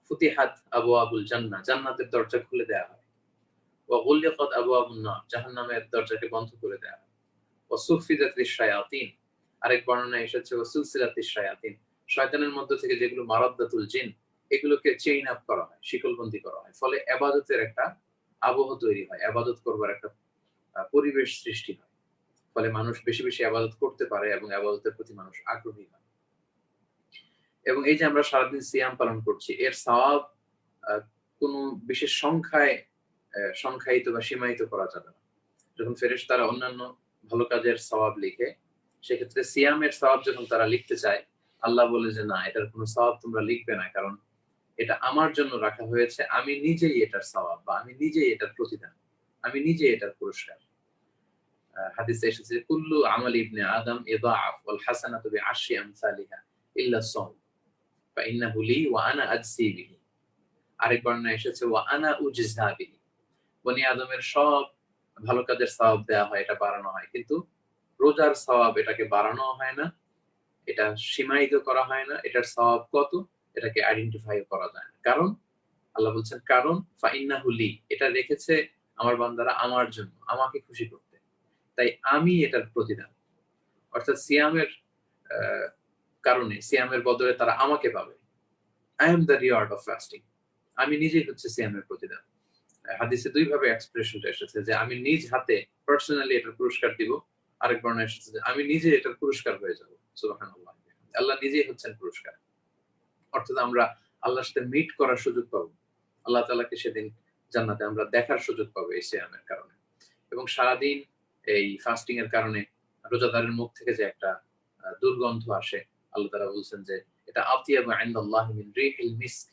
ফুতিহাত আবওয়াবুল জান্নাহ, জান্নাতের দরজা খুলে দেওয়া হয়। ওয়া গুলিকাত আবওয়াবুন নার, জাহান্নামের দরজাকে বন্ধ করে দেওয়া হয়। ওয়া সুফিদাতিশ শায়াতিন, আরেক বর্ণনায় এসেছে ওয়া সুলসিলাতিশ শায়াতিন, শয়তানের মধ্য থেকে যেগুলো মারাদ্দাতুল জিন, এগুলোকে চেইন আপ করা হয়, শিকলবন্দি করা হয়। ফলে ইবাদতের একটা আবহ তৈরি হয়, ইবাদত করবার একটা পরিবেশ সৃষ্টি হয়। ফলে মানুষ বেশি বেশি ইবাদত করতে পারে এবং ইবাদতের প্রতি মানুষ আগ্রহী হয়। এবং এই যে আমরা সারাদিন সিয়াম পালন করছি, এর সওয়াব কোনো বিশেষ সংখ্যায়িত বা সীমায়িত করা যাবে না। যখন ফেরেশতারা অন্যান্য ভালো কাজের সওয়াব লিখে, সেক্ষেত্রে সিয়ামের সওয়াব যখন তারা লিখতে চায়, আল্লাহ বলে যে না, এটার কোনো সওয়াব তোমরা লিখবে না, কারণ এটা আমার জন্য রাখা হয়েছে, আমি নিজেই এটার সওয়াব বা আমি নিজেই এটার প্রতিদান, আমি নিজেই এটার পুরস্কার। হাদিসে এসেছে কুল্লু আমালি ইবনে আদম ইদাআফ ওয়াল হাসানাতু বিআশরি আমসালিহা ইল্লা আস-সাওম ফাইন্নাহু লি ওয়া আনা আজসি বিহি। আরেক বর্ণনায় এসেছে ওয়া আনা উজজা বিহি। বনি আদমের সব ভালো কাজের সওয়াব দেওয়া হয়, এটা বাড়ানো হয়, কিন্তু রোজার সওয়াব এটাকে বাড়ানো হয় না, এটা সীমায়িত করা হয় না, এটার সওয়াব কত এটাকে আইডেন্টিফাই করা যায় না। কারণ আল্লাহ বলছেন কারণ ফাইন্নাহু লি, এটা রেখেছে আমার বান্দারা আমার জন্য, আমাকে খুশি করতে, তাই আমি এটার প্রতিদান। অর্থাৎ সিয়ামের কারণে, সিয়ামের বদলে তারা আমাকে পাবে। I am the reward of fasting. আমি নিজেই হচ্ছে সিয়ামের প্রতিদান। হাদিসে দুই ভাবে এক্সপ্রেশনটা এসেছে যে আমি নিজ হাতে পার্সোনালি এটার পুরস্কার দিব, আরেক বর্ণনায় এসেছে যে আমি নিজে এটার পুরস্কার হয়ে যাব। সুবহানাল্লাহ, আল্লাহ নিজেই হচ্ছেন পুরস্কার। অর্থাৎ আমরা আল্লাহর সাথে মিট করার সুযোগ পাবো, আল্লাহ তাআলাকে সেদিন জান্নাতে আমরা দেখার সুযোগ পাবো এই সিয়ামের কারণে। এবং সারাদিন এই ফাস্টিং এর কারণে রোজাদারের মুখ থেকে যে একটা দুর্গন্ধ আসে, আল্লাহ তাআলা বলছেন যে এটা আতিয়াবু ইনদাল্লাহি মিন রিহিল মিস্ক,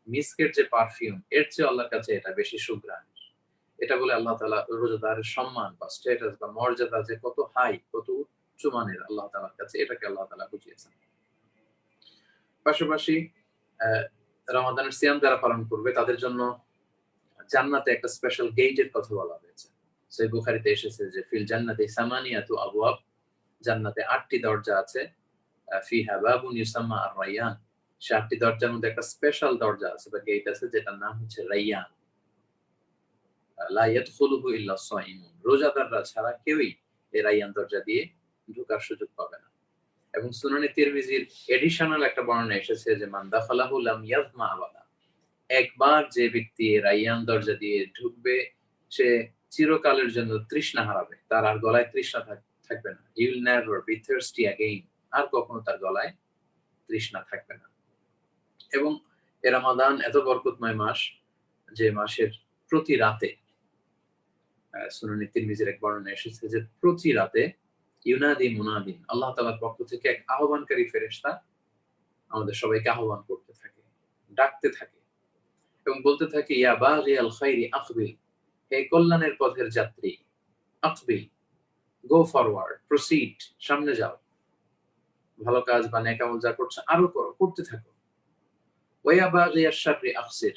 মিস্কের যে পারফিউম, এর চেয়ে আল্লাহর কাছে এটা বেশি সুঘ্রাণ। এটা বলে আল্লাহ তাআলা রোজাদারের সম্মান বা স্ট্যাটাস বা মর্যাদা যে কত হাই, কত উচ্চ মানের আল্লাহ তাআলার কাছে, এটাকে আল্লাহ তাআলা বুঝিয়েছেন। পাশাপাশি রমাদানের সিয়াম যারা পালন করবে তাদের জন্য জান্নাতে একটা স্পেশাল গেটের কথা বলা হয়েছে। সহিহ বুখারীতে এসেছে যে ফিল জান্নাতি সামানিয়াতু আবওয়াব, জান্নাতে 8টি দরজা আছে। ফিহা বাবুন ইউসাম্মা আর-রায়্যান, সে 8টি দরজার মধ্যে একটা স্পেশাল দরজা আছে বা গেট আছে যেটার নাম হচ্ছে রায়্যান। লা ইয়াদখুলুহু ইল্লা আস-সাইমুন, রোজাদাররা ছাড়া কেউই এই রায়্যান দরজা দিয়ে ঢোকার সুযোগ পাবে না। এবং সুনানে তিরমিজির এডিশনাল একটা বর্ণনা এসেছে যে মান দাখালাহু লাম ইয়াজমা আবাদা, একবার যে ব্যক্তি রায়্যান দরজা দিয়ে ঢুকবে সে চিরকালের জন্য তৃষ্ণা হারাবে, তার আর গলায় তৃষ্ণা থাকবে না। You will never be thirsty again, আর কখনো তার গলায় তৃষ্ণা থাকবে না। এবং এ রমাদান এত বরকতময় মাস যে মাসের প্রতি রাতে, সুনানে তিরমিজির এক বর্ণনা এসেছে যে প্রতি রাতে ইউনাদি মুনাদিন, আল্লাহ তাআলার পক্ষ থেকে এক আহ্বানকারী ফেরেশতা আমাদের সবাইকে আহ্বান করতে থাকে, ডাকতে থাকে এবং বলতে থাকে ইয়া বাগিয়াল খাইরি আকবিল, হে কল্যাণের পথের যাত্রী, আকবিল, গো ফরওয়ার্ড, প্রসিড, সামনে যাও, ভালো কাজ বা নেক আমল যা করছো আরো করো, করতে থাকো। ওয়া বাগিয়াশ শাররি আকসির,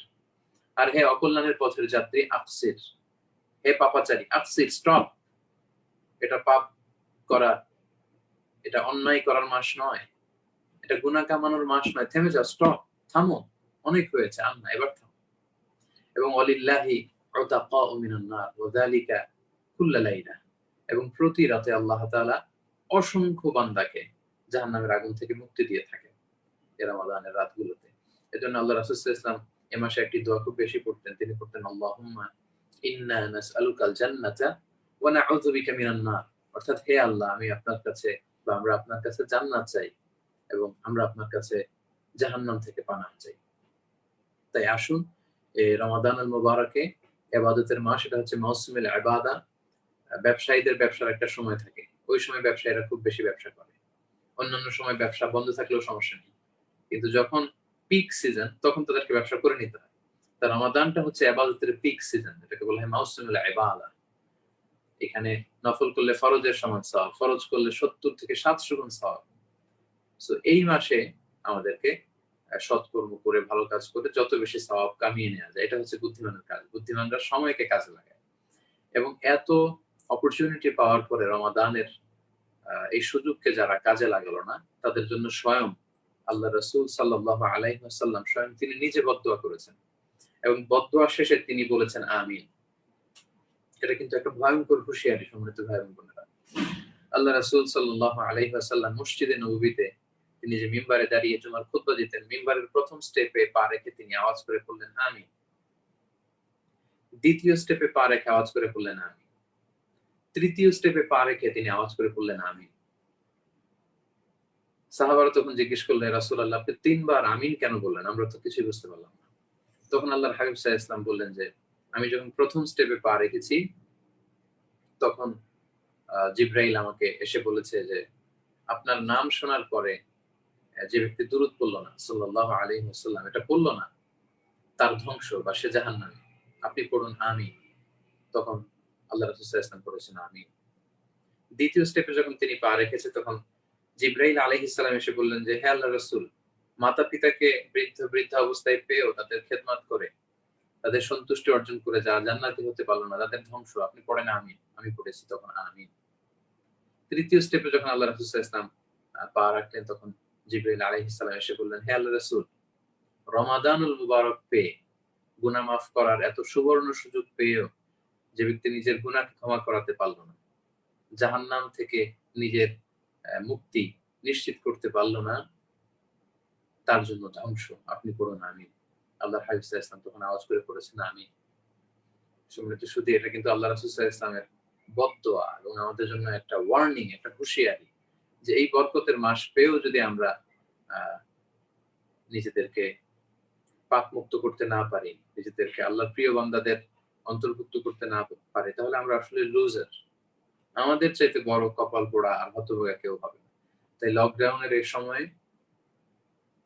আর হে অকল্যাণের পথের যাত্রী আকসির, হে পাপাচারী, আকসির, স্টপ, এটা পাপ করা, এটা অন্যায় করার মাস নয়, এটা গুনাহ কামানোর মাস নয়, থেমে যাও, স্টপ, থামো, অনেক হয়েছে, আর না, এবার থামো। এবং ওয়ালিল্লাহি উতাকাউ মিনান নার ওয়া যালিকা কুল্লা লাইলা, এবং প্রতি রাতে আল্লাহ তাআলা অসংখ্য বান্দাকে জাহান্নামের আগুন থেকে মুক্তি দিয়ে থাকেন এই রমাদানের রাতগুলোতে। এজন্য আল্লাহ রাসূল সাল্লাল্লাহু আলাইহি ওয়াসাল্লাম এ মাসে একটি দোয়া খুব বেশি পড়তেন, তিনি পড়তেন আল্লাহুম্মা ইন্না নাসআলুকাল জান্নাতা ওয়া নাউযু বিকা মিনান নার, অর্থাৎ হে আল্লাহ, আমি আপনার কাছে বা আমরা আপনার কাছে জান্নাত চাই এবং আমরা আপনার কাছে জাহান্নাম থেকে পানাহ চাই। তাই আসুন এই রমাদানুল মুবারকে, ইবাদতের মাস, এটা হচ্ছে মৌসুমুল ইবাদা। ব্যবসায়ীদের ব্যবসার একটা সময় থাকে, ওই সময় ব্যবসায়ীরা খুব বেশি ব্যবসা করে, অন্যান্য সময় ব্যবসা বন্ধ থাকলেও সমস্যা নেই, কিন্তু যখন পিক সিজন তখন তাদেরকে ব্যবসা করে নিতে হয়। তা রমাদানটা হচ্ছে ইবাদতের পিক সিজন, এটাকে বলা হয় মৌসুমুল ইবাদা। এখানে নফল করলে ফরজের সমান সওয়াব, ফরজ করলে 70 থেকে 700 গুণ সওয়াব। সো এই মাসে আমাদেরকে সৎকর্ম করে, ভালো কাজ করে যত বেশি সওয়াব কামিয়ে নেওয়া যায়, এটা হচ্ছে বুদ্ধিমানের কাজ। বুদ্ধিমানরা সময়কে কাজে লাগায়। এবং এত অপরচুনিটি পাওয়ার পরে রমাদানের এই সুযোগকে যারা কাজে লাগালো না, তাদের জন্য স্বয়ং আল্লাহ রাসূল সাল্লাল্লাহু আলাইহি ওয়াসাল্লাম স্বয়ং তিনি নিজে বদদুয়া করেছেন এবং বদদুয়া শেষে তিনি বলেছেন আমিন। এটা কিন্তু একটা ভয়ঙ্কর হুঁশিয়ারি, সম্মানিত ভাই এবং বোনেরা। আল্লাহ রাসূল সাল্লাল্লাহু আলাইহি ওয়াসাল্লাম মসজিদে নববীতে তিনি যে মিম্বারে দাঁড়িয়ে জুমার খুতবা দিতেন, মিম্বারের প্রথম স্টেপে পা রেখে তিনি আওয়াজ করে বললেন আমিন, দ্বিতীয় স্টেপে পা রেখে আওয়াজ করে বললেন আমিন, তৃতীয় স্টেপে পা রেখে তিনি আওয়াজ করে বললেন আমিন। সাহাবারা তখন জিজ্ঞেস করলেন, রাসূলুল্লাহ আপনি 3 বার আমিন কেন বললেন? আমরা তো কিছুই বুঝতে পারলাম না। তখন আল্লাহর হাবিব সাল্লাল্লাহু আলাইহি ওয়াসাল্লাম বললেন যে, আমি যখন প্রথম স্টেপে পা রেখেছি তখন জিবরাইল আমাকে এসে বলেছে যে, আপনার নাম শোনার পরে যে ব্যক্তি দুরূদ পড়ল না সাল্লাল্লাহু আলাইহি ওয়াসাল্লাম, এটা পড়ল না, তার ধ্বংস বা সে জাহান্নামী। আপনি পড়ুন আমিন। তখন আল্লাহ রাসূল সাল্লাল্লাহু আলাইহি ওয়াসাল্লাম পড়েছেন আমিন। দ্বিতীয় স্টেপে যখন তিনি পা রেখেছে তখন জিবরাইল আলাইহিস সালাম এসে বললেন যে, হে আল্লাহর রাসূল, মাতা-পিতাকে বৃদ্ধ অবস্থায় পেয়েও তাদের খেদমত করে, তাদের সন্তুষ্টি অর্জন করে যারা জান্নাতি হতে পারল না, তাদের ধ্বংস। আপনি পড়েন আমিন। আমি পড়েছি তখন আমিন। তৃতীয় স্টেপে যখন আল্লাহ রাসূল সাল্লাল্লাহু আলাইহি ওয়াসাল্লাম পা রাখলেন তখন জিবরাইল আলাইহিস সালাম এসে বললেন, হে আল্লাহর রাসূল, রমাদানুল মুবারক পেয়ে গুনাহ মাফ করার এত সুবর্ণ সুযোগ পেয়েও যে ব্যক্তি নিজের গুনাহকে ক্ষমা করাতে পারল না, জাহান্নাম থেকে নিজের মুক্তি নিশ্চিত করতে পারল না, তার জন্য ধ্বংস। আপনি পড়ুন আমিন। আল্লাহর হাবিব সাল্লাল্লাহু আলাইহি ওয়াসাল্লাম তখন আওয়াজ করে পড়েছেন আমিন। সম্মানিত সুধী, এটা কিন্তু আল্লাহ রাসূল সাল্লাল্লাহু আলাইহি ওয়াসাল্লামের বদদোয়া এবং আমাদের জন্য একটা ওয়ার্নিং, একটা হুঁশিয়ারি যে এই বরকতের মাস পেয়েও যদি আমরা নিজেদেরকে পাপ মুক্ত করতে না পারি, নিজেদেরকে আল্লাহর প্রিয় বান্দাদের অন্তর্ভুক্ত করতে না পারি, তাহলে আমরা আসলে লুজার। আমাদের চাইতে বড় কপাল পোড়া আর হতভাগা কেউ হবে না। তাই লকডাউনের এই সময়ে,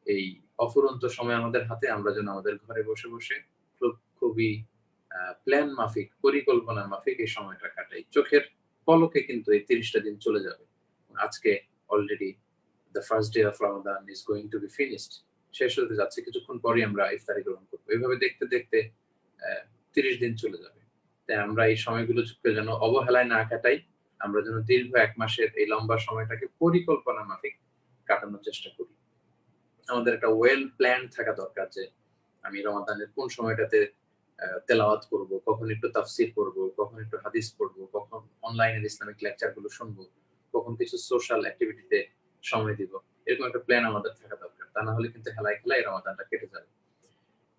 এই অফুরন্ত সময় আমাদের হাতে, আমরা যেন আমাদের ঘরে বসে বসে খুবই প্ল্যান মাফিক, পরিকল্পনা মাফিক এই সময়টা কাটাই। চোখের পলকে কিন্তু এই 30টা দিন চলে যাবে। আজকে already the first day of Ramadan is going to be finished. শেষ হতে যাচ্ছে, কিছুক্ষণ পরেই আমরা ইফতারি গ্রহণ করবো। এভাবে দেখতে দেখতে 30 দিন চলে যাবে। তাই আমরা এই সময়গুলোকে যেন অবহেলায় না কাটাই, আমরা যেন দীর্ঘ 1 মাসের এই লম্বা সময়টাকে পরিকল্পনা মাফিক কাটানোর চেষ্টা করি। আমাদের একটা ওয়েল প্ল্যান থাকা দরকার যে আমি রমাদানের কোন সময়টাতে তেলাওয়াত করব, কখন একটু তাফসীর করব, কখন একটু হাদিস পড়ব, কখন অনলাইনের ইসলামিক লেকচার গুলো শুনবো, কখন কিছু সোশ্যাল অ্যাক্টিভিটিতে সময় দিব। এরকম একটা প্ল্যান আমাদের থাকা দরকার। তা না হলে কিন্তু হেলায় খেলায় রমাদানটা কেটে যাবে।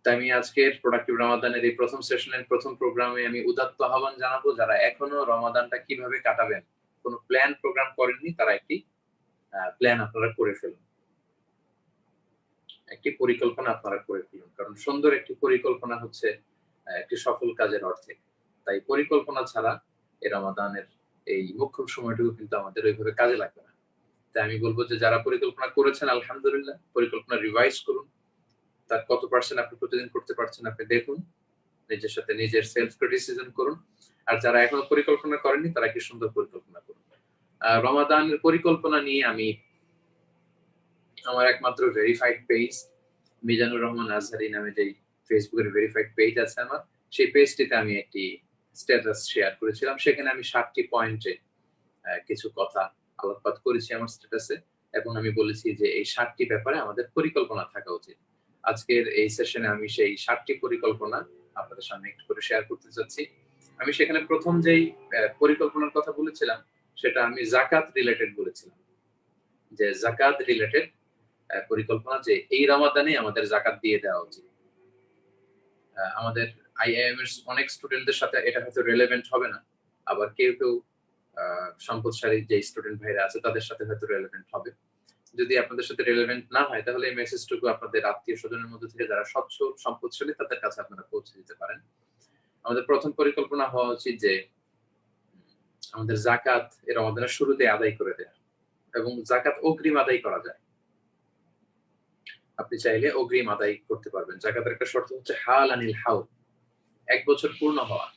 তাই আমি আজকের প্রোডাক্টিভ রমাদানের এই প্রথম সেশনের প্রথম প্রোগ্রামে আমি উদাত্ত আহ্বান জানাবো, যারা এখনো রমাদানটা কিভাবে কাটাবেন কোনো প্ল্যান প্রোগ্রাম করেননি, তারা একটি প্ল্যান আপনারা করে ফেলুন, একটি পরিকল্পনা আপনারা করে ফেলুন। কারণ সুন্দর একটি পরিকল্পনা হচ্ছে একটি সফল কাজের অর্ধেক। তাই পরিকল্পনা ছাড়া এই রমাদানের এই মোক্ষম সময়টুকু কিন্তু আমাদের ওইভাবে কাজে লাগবে না। তাই আমি বলবো যে যারা পরিকল্পনা করেছেন আলহামদুলিল্লাহ, পরিকল্পনা রিভাইজ করুন। তার কত পার্সেন্ট আপনি প্রতিদিন করতে পারছেন আপনি দেখুন, নিজের সাথে নিজের সেলফ ক্রিটিসিজম করুন। আর যারা এখনো পরিকল্পনা করেননি তারা কি সুন্দর পরিকল্পনা করুন। রমাদানের পরিকল্পনা নিয়ে আমি আমার একমাত্র ভেরিফাইড পেজ মিজানুর রহমান আজহারি নামে যে ফেসবুকের ভেরিফাইড পেজ আছে আমার, সেই পেজটিতে আমি একটি স্ট্যাটাস শেয়ার করেছিলাম। সেখানে আমি 7টি পয়েন্টে কিছু কথা আলোকপাত করেছি আমার স্ট্যাটাসে, এবং আমি বলেছি যে এই 7টি ব্যাপারে আমাদের পরিকল্পনা থাকা উচিত। আজকের এই সেশনে আমি সেই 7টি পরিকল্পনা আপনাদের সামনে একটু করে শেয়ার করতে চাচ্ছি। আমি সেখানে প্রথম যেই পরিকল্পনার কথা বলেছিলাম সেটা আমি যাকাত রিলেটেড বলেছিলাম, যে যাকাত রিলেটেড পরিকল্পনা, যে এই রমাদানে আমাদের যাকাত দিয়ে দেওয়া উচিত। আমাদের আইআইএম এর অনেক স্টুডেন্টদের সাথে এটা হয়তো রিলেভেন্ট হবে না, আবার কেউ কেউ সম্পদশালী যে স্টুডেন্ট ভাইরা আছে তাদের সাথে হয়তো রিলেভেন্ট হবে। যদি আপনাদের সাথে রিলেভেন্ট না হয় তাহলে এই মেসেজটুকু আপনাদের আত্মীয় স্বজনের মধ্যে থেকে যারা সচ্ছল সম্পদশালী তাদের কাছে আপনারা পৌঁছে দিতে পারেন। আমাদের প্রথম পরিকল্পনা হওয়া উচিত যে আমাদের যাকাত এর রমাদানের শুরুতে আদায় করে দেয়া, এবং যাকাত অগ্রিম আদায় করা যায়। আপনি চাইলে অগ্রিম আদায় করতে পারবেন। যাকাতের একটা শর্ত হচ্ছে হাল আনিল হাউল, 1 বছর পূর্ণ হওয়া।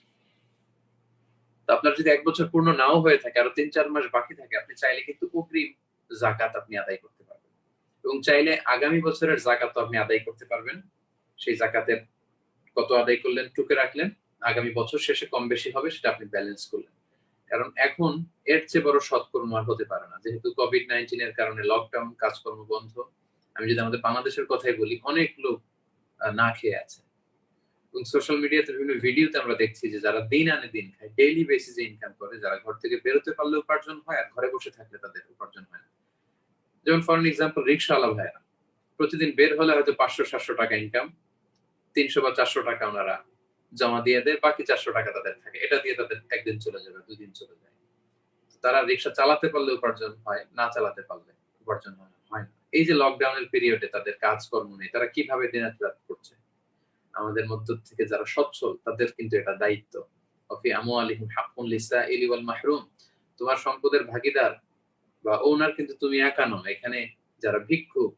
তো আপনার যদি 1 বছর পূর্ণ নাও হয়ে থাকে, আরো 3-4 মাস বাকি থাকে, আপনি চাইলে কিন্তু অগ্রিম যাকাত আপনি আদায় করতে পারবেন, এবং চাইলে আগামী বছরের যাকাত আপনি আদায় করতে পারবেন। সেই যাকাতের কত আদায় করলেন টুকে রাখলেন, আগামী বছর শেষে কম বেশি হবে সেটা আপনি ব্যালেন্স করলেন। কারণ এখন এর চেয়ে বড় সৎকর্ম আর হতে পারে না। যেহেতু কোভিড-19 এর কারণে লকডাউন, কাজকর্ম বন্ধ। আমি যদি আমাদের বাংলাদেশের কথাই বলি, অনেক লোক না খেয়ে আছে, এবং সোশ্যাল মিডিয়াতে বিভিন্ন ভিডিওতে আমরা দেখছি যে যারা দিন আনে দিন খায়, ডেইলি বেসিসে ইনকাম করে, যারা ঘর থেকে বেরোতে পারলে উপার্জন হয় আর ঘরে বসে থাকলে তাদের উপার্জন হয় না। যেমন ফর এক্সাম্পল রিকশাওয়ালা ভাইরা প্রতিদিন বের হলে হয়তো 500-700 টাকা ইনকাম, 300 বা 400 টাকা ওনারা জমা দিয়ে দেয়, বাকি 400 টাকা তাদের থাকে। এটা দিয়ে তাদের একদিন চলে যাবে, 2 দিন চলে যায়। তারা রিকশা চালাতে পারলে উপার্জন হয়, না চালাতে পারলে উপার্জন হয় না। এই যে লকডাউনের পিরিয়ডে তাদের কাজকর্ম নেই, তারা কিভাবে দিনাতিপাত করছে? আমাদের মধ্য থেকে যারা সচ্ছল তাদের কিন্তু এটা দায়িত্ব। ওয়াফি আমওয়ালিহিম হাক্কুন লিসাইলি ওয়াল মাহরুম, তোমার সম্পদের ভাগীদার বা ওনার কিন্তু তুমি একা নও। এখানে যারা ভিক্ষুক,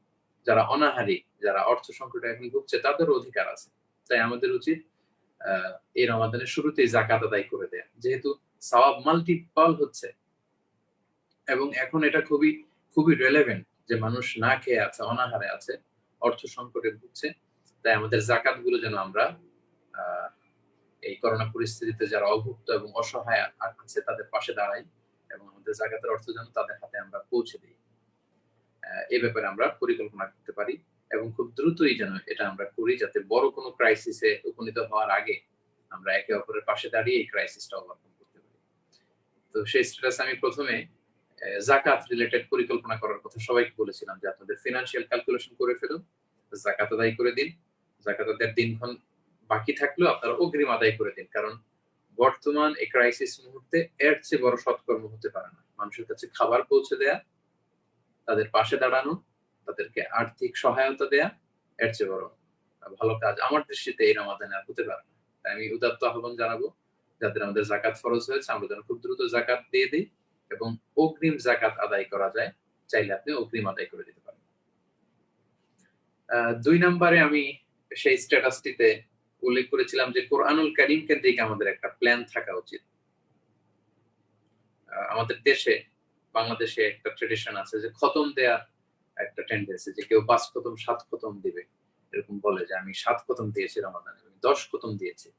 যারা অনাহারী, যারা অর্থ সংকটে এখন ভুগছে, তাদেরও অধিকার আছে। তাই আমাদের উচিত এই রমাদানের শুরুতেই যাকাত আদায় করে দেয়া, যেহেতু সওয়াব মাল্টিপল হচ্ছে এবং এখন এটা খুবই খুবই রেলেভেন্ট যে মানুষ না খেয়ে আছে, অনাহারে আছে, অর্থ সংকটে ভুগছে। তাই আমাদের যাকাত গুলো যেন আমরা এই করোনা পরিস্থিতিতে যারা অভুক্ত এবং অসহায় আছে তাদের পাশে দাঁড়াই এবং আমাদের যাকাতের অর্থ যেন তাদের হাতে আমরা পৌঁছে দিই। এই ব্যাপারে আমরা পরিকল্পনা করতে পারি এবং খুব দ্রুতই যেন এটা আমরা করি, যাতে বড় কোনো ক্রাইসিসে উপনীত হওয়ার আগে আমরা একে অপরের পাশে দাঁড়িয়ে এই ক্রাইসিসটা ওভারকাম করতে পারি। তো সেই স্ট্যাটাস আমি প্রথমে যাকাত রিলেটেড পরিকল্পনা করার কথা সবাইকে বলেছিলাম যে আপনাদের ফিনান্সিয়াল ক্যালকুলেশন করে ফেলুন, যাকাত আদায় করে দিন। যাকাত আদায়ের দিনক্ষণ বাকি থাকলেও আপনারা অগ্রিম আদায় করে দিন, কারণ বর্তমান এই ক্রাইসিস মুহূর্তে এর চেয়ে বড় সৎকর্ম হতে পারে না। মানুষের কাছে খাবার পৌঁছে দেয়া, তাদের পাশে দাঁড়ানো, তাদেরকে আর্থিক সহায়তা দেয়া, এর চেয়ে বড় ভালো কাজ আমার দৃষ্টিতে এই রমাদানে আর হতে পারে না। তাই আমি উদাত্ত আহ্বান জানাবো, যাদের আমাদের যাকাত ফরজ হয়েছে আমরা যেন খুব দ্রুত যাকাত দিয়ে দিই এবং অগ্রিম যাকাত আদায় করা যায়, চাইলে আপনি অগ্রিম আদায় করে দিতে পারেন। 2 নম্বরে আমি সেই স্ট্যাটাসটিতে উল্লেখ করেছিলাম যে কোরআনুল কারীম কেন্দ্রিক আমাদের একটা প্ল্যান থাকা উচিত। আমাদের দেশে, বাংলাদেশে একটা ট্রেডিশন আছে যে খতম দেয়া একটা টেন্ডেন্সি, যে কেউ 5 খতম 7 খতম দিবে, এরকম বলে যে আমি 7 খতম দিয়েছি রমাদানে, আমি 10 খতম দিয়েছি।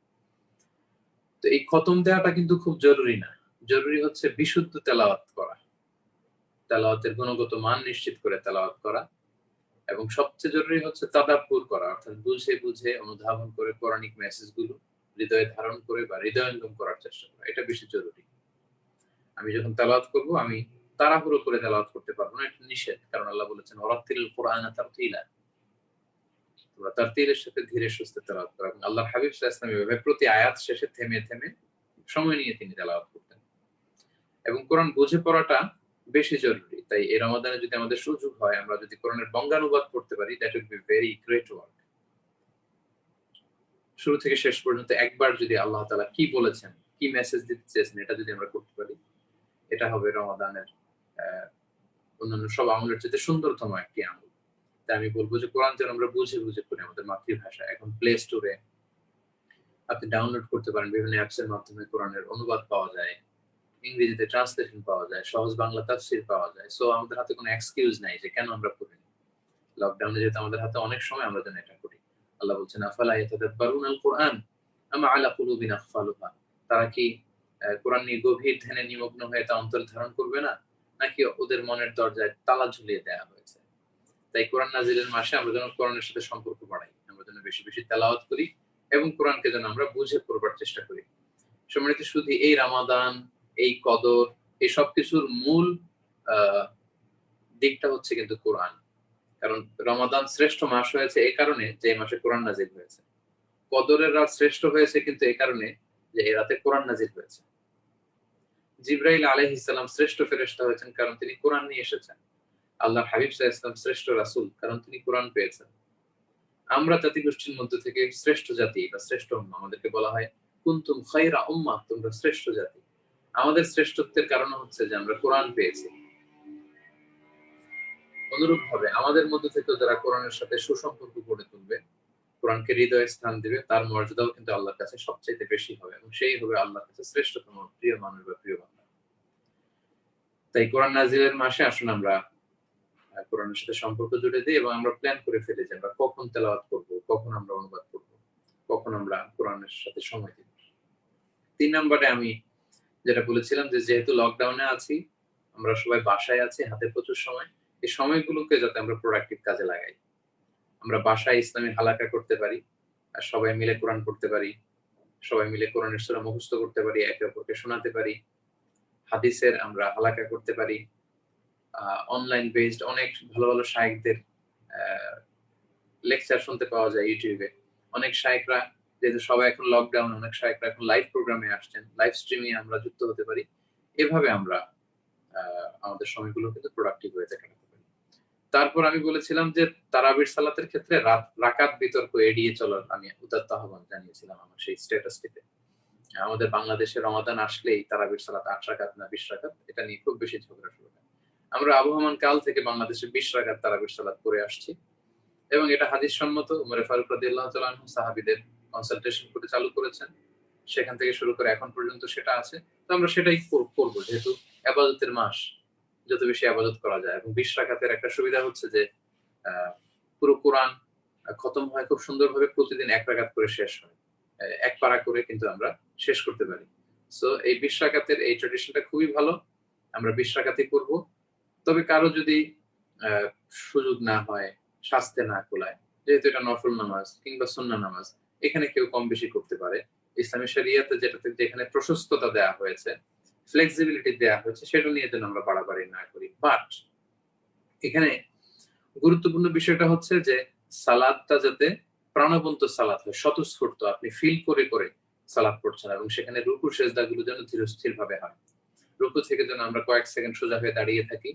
তো এই খতম দেওয়াটা কিন্তু খুব জরুরি না। জরুরি হচ্ছে বিশুদ্ধ তেলাওয়াত করা, তেলাওয়াতের গুণগত মান নিশ্চিত করে তেলাওয়াত করা, এবং সবচেয়ে জরুরি হচ্ছে তাদাব্বুর করা, অর্থাৎ বুঝে বুঝে অনুধাবন করে কোরআনিক মেসেজগুলো হৃদয়ে ধারণ করে বা হৃদয়ঙ্গম করার চেষ্টা করা, এটা বেশি জরুরি। আমি যখন তেলাওয়াত করব আমি তাড়াহুড়ো করে তেলাওয়াত করতে পারবো না, এটা নিষেধ। কারণ আল্লাহ বলেছেন ওয়ারাত্তিলিল কুরআনা তারতিলা, তোমরা তারতিলের সাথে ধীরে সুস্থে তেলাওয়াত করো। এবং আল্লাহর হাবিব সাল্লাল্লাহু আলাইহি ওয়াসাল্লাম এভাবে প্রতি আয়াত শেষে থেমে থেমে সময় নিয়ে তিনি তেলাওয়াত করতেন। এবং কোরআন বুঝে পড়াটা বেশি জরুরি। তাই এই রমাদানে যদি আমাদের সুযোগ হয়, আমরা যদি কোরআনের বঙ্গানুবাদ করতে পারি, that will be very great work. শুরু থেকে শেষ পর্যন্ত একবার যদি আল্লাহ তাআলা কি বলেছেন, কি মেসেজ দিতে চেয়েছেন, এটা যদি আমরা করতে পারি, এটা হবে রমাদানের অন্যান্য সব আমলের চেয়ে সুন্দরতম একটি আমল। তাই আমি বলবো যে কোরআন যেন আমরা বুঝে বুঝে করি আমাদের মাতৃভাষা। এখন প্লে স্টোরে আপনি ডাউনলোড করতে পারেন, বিভিন্ন অ্যাপস এর মাধ্যমে কোরআনের অনুবাদ পাওয়া যায়, ইংরেজিতে ট্রান্সলেশন পাওয়া যায়, সহজ বাংলা তাফসীর পাওয়া যায়। সো আমাদের হাতে কোনো এক্সকিউজ নাই যে কেন আমরা পড়ি না। লকডাউনে যেহেতু আমাদের হাতে অনেক সময়, আমরা যেন এটা করি। আল্লাহ বলছেন আফালা ইয়াতাদাব্বারুনাল কুরআন আম আলা কুলুবিন আকফালুহা, তারা কি কোরআন নিয়ে গভীর ধ্যানে নিমগ্ন হয়ে তা অন্তর ধারণ করবে না, নাকি ওদের মনের দরজায় তালা ঝুলিয়ে দেওয়া হয়েছে? তাই কোরআন নাজিলের মাসে আমরা যেন কোরআনের সাথে সম্পর্ক বাড়াই, আমরা যেন বেশি বেশি তেলাওয়াত করি এবং কোরআনকে যেন আমরা বুঝে পড়বার চেষ্টা করি। সম্মানিত শুধু এই রমাদান, এই কদর, এই সবকিছুর মূল দিকটা হচ্ছে কিন্তু কোরআন। কারণ রমাদান শ্রেষ্ঠ মাস হয়েছে এই কারণে যে এই মাসে কোরআন নাজিল হয়েছে। কদরের রাত শ্রেষ্ঠ হয়েছে কিন্তু এই কারণে যে এই রাতে কোরআন নাজিল হয়েছে। জিবরাইল আলাইহিস সালাম শ্রেষ্ঠ ফেরেশতা হয়েছেন কারণ তিনি কোরআন নিয়ে এসেছেন। আল্লাহর হাবিব সাল্লাল্লাহু আলাইহি ওয়াসাল্লাম শ্রেষ্ঠ রাসূল কারণ তিনি কোরআন পেয়েছেন। আমরা জাতিগোষ্ঠীর মধ্যে থেকে শ্রেষ্ঠ জাতি বা শ্রেষ্ঠ উম্মাহ, আমাদেরকে বলা হয় কুনতুম খায়রা উম্মাহ, তোমরা শ্রেষ্ঠ জাতি। আমাদের শ্রেষ্ঠত্বের কারণ হচ্ছে যে আমরা কোরআন পেয়েছি। অনুরূপভাবে আমাদের মধ্যে থেকে যারা কোরআনের সাথে সুসম্পর্ক গড়ে তুলবে, কোরআনকে হৃদয়ে স্থান দিবে, তার মর্যাদাও কিন্তু আল্লাহর কাছে সবচেয়ে বেশি হবে এবং সেই হবে আল্লাহর কাছে শ্রেষ্ঠতম প্রিয় মানুষ বা প্রিয় বান্দা। তাই কোরআন নাজিলের মাসে আসুন আমরা কোরআনের সাথে সম্পর্ক জুড়ে দিই এবং আমরা প্ল্যান করে ফেলি যে আমরা কখন তেলাওয়াত করব, কখন আমরা অনুবাদ করব, কখন আমরা কোরআনের সাথে সময় দিব। 3 নম্বরে আমি যেটা বলেছিলাম যে যেহেতু লকডাউনে আছি, আমরা সবাই বাসায় আছি, হাতে প্রচুর সময়, এই সময়গুলোকে যাতে আমরা প্রোডাক্টিভ কাজে লাগাই। আমরা বাসায় ইসলামী হালাকা করতে পারি, আর সবাই মিলে কোরআন পড়তে পারি, সবাই মিলে কোরআনের সূরা মুখস্থ করতে পারি, একে অপরকে শোনাতে পারি, হাদিসের আমরা হালাকা করতে পারি। অনলাইন বেসড অনেক ভালো ভালো শায়েখদের লেকচার শুনতে পাওয়া যায় ইউটিউবে। অনেক শায়েখরা, যেহেতু সবাই এখন লকডাউন, অনেক শায়েখরা এখন লাইভ প্রোগ্রামে আসছেন, লাইভ স্ট্রিমিং আমরা যুক্ত হতে পারি। এভাবে আমরা আমাদের সময়গুলো কিন্তু প্রোডাক্টিভ হয়ে কাটাতে পারি। তারপর আমি বলেছিলাম যে তারাবির সালাতের ক্ষেত্রে রাকাত বিতর্ক এড়িয়ে চলার আমি উদাত্ত আহ্বান জানিয়েছিলাম আমার সেই স্ট্যাটাসটিতে। আমাদের বাংলাদেশে রমাদান আসলেই তারাবির সালাত ৮ রাকাত না ২০ রাকাত, এটা নিয়ে খুব বেশি ঝগড়া শুরু হয়। আমরা আবহমান কাল থেকে বাংলাদেশে ২০ রাকাত তারাবির সালাত করে আসছি এবং এটা হাদিস সম্মত। উমরে ফারুক রাদিয়াল্লাহু তাআলা আনহু সাহাবীদের কনসালটেশন করে চালু করেছেন, সেখান থেকে শুরু করে এখন পর্যন্ত সেটা আছে। তো আমরা সেটাই করব, যেহেতু ইবাদতের মাস, যত বেশি ইবাদত করা যায়। এবং ২০ রাকাতের একটা সুবিধা হচ্ছে যে পুরো কোরআন খতম হয় খুব সুন্দরভাবে, প্রতিদিন ১ রাকাত করে শেষ হয়, এক পারা করে কিন্তু আমরা শেষ করতে পারি। সো এই ২০ রাকাতের এই ট্র্যাডিশনটা খুবই ভালো, আমরা ২০ রাকাতই করব। তবে কারো যদি সুযোগ না হয়, স্বাস্থ্যে না কুলায়, যেহেতু এটা নফল নামাজ কিংবা সুন্নাহ নামাজ, এখানে কেউ কম বেশি করতে পারে। ইসলামী শরিয়াতে যেখানে প্রশস্ততা দেওয়া হয়েছে, ফ্লেক্সিবিলিটি দেওয়া হয়েছে, সেটা নিয়ে যেন আমরা বাড়াবাড়ি না করি। বাট এখানে গুরুত্বপূর্ণ বিষয়টা হচ্ছে যে সালাদটা যাতে প্রাণবন্ত সালাদ হয়, স্বতঃস্ফূর্ত, আপনি ফিল করে করে সালাদ পড়ছেন, এবং সেখানে রুকু সেজদাগুলো যেন ধীরস্থির ভাবে হয়। রুকু থেকে যেন আমরা কয়েক সেকেন্ড সোজা হয়ে দাঁড়িয়ে থাকি,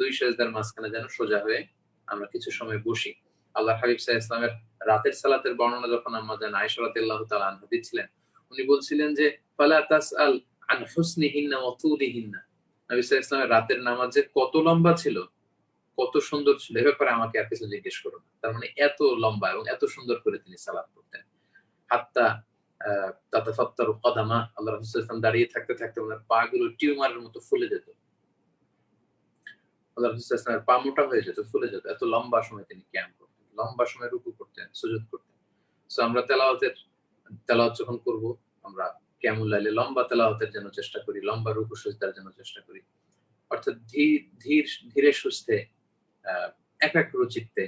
২ সেজদার মাঝখানে যেন সোজা হয়ে আমরা কিছু সময় বসি। আল্লাহ হাবিব সাল্লাল্লাহু আলাইহি ওয়াসাল্লামের রাতের সালাতের বর্ণনা যখন আম্মা জান আয়েশা রাদিয়াল্লাহু তাআলা আনহা দিচ্ছিলেন, উনি বলছিলেন যে ফালা তাসআল আন হুসনিহিন্না ওয়া তুলিহিন্না। নবী সাল্লাল্লাহু আলাইহি ওয়াসাল্লামের রাতের নামাজ যে কত লম্বা ছিল, কত সুন্দর ছিল, এ ব্যাপারে আমাকে আর কিছু জিজ্ঞেস করো না। তার মানে এত লম্বা এবং এত সুন্দর করে তিনি সালাত পড়তেন। হাত্তা তাতাফাত্তারু কদামা, আল্লাহ রাসূল সাল্লাল্লাহু আলাইহি ওয়াসাল্লাম দাঁড়িয়ে থাকতে থাকতে ওনার পা গুলো টিউমারের মতো ফুলে যেত। আল্লাহ রাসূল সাল্লাল্লাহু আলাইহি ওয়াসাল্লামের পা মোটা হয়ে যেত, ফুলে যেত। এত লম্বা সময় তিনি কিয়াম করতেন, লম্বা সময় রুকু করতেন, সুজুদ করতেন। সো আমরা তেলাওয়াত যখন করব, আমরা কিয়ামুল লাইলে লম্বা তেলাওয়াতের জন্য চেষ্টা করি, লম্বা রুকু সিজদার জন্য চেষ্টা করি। অর্থাৎ ধীরে সুস্থে একাগ্র চিত্তে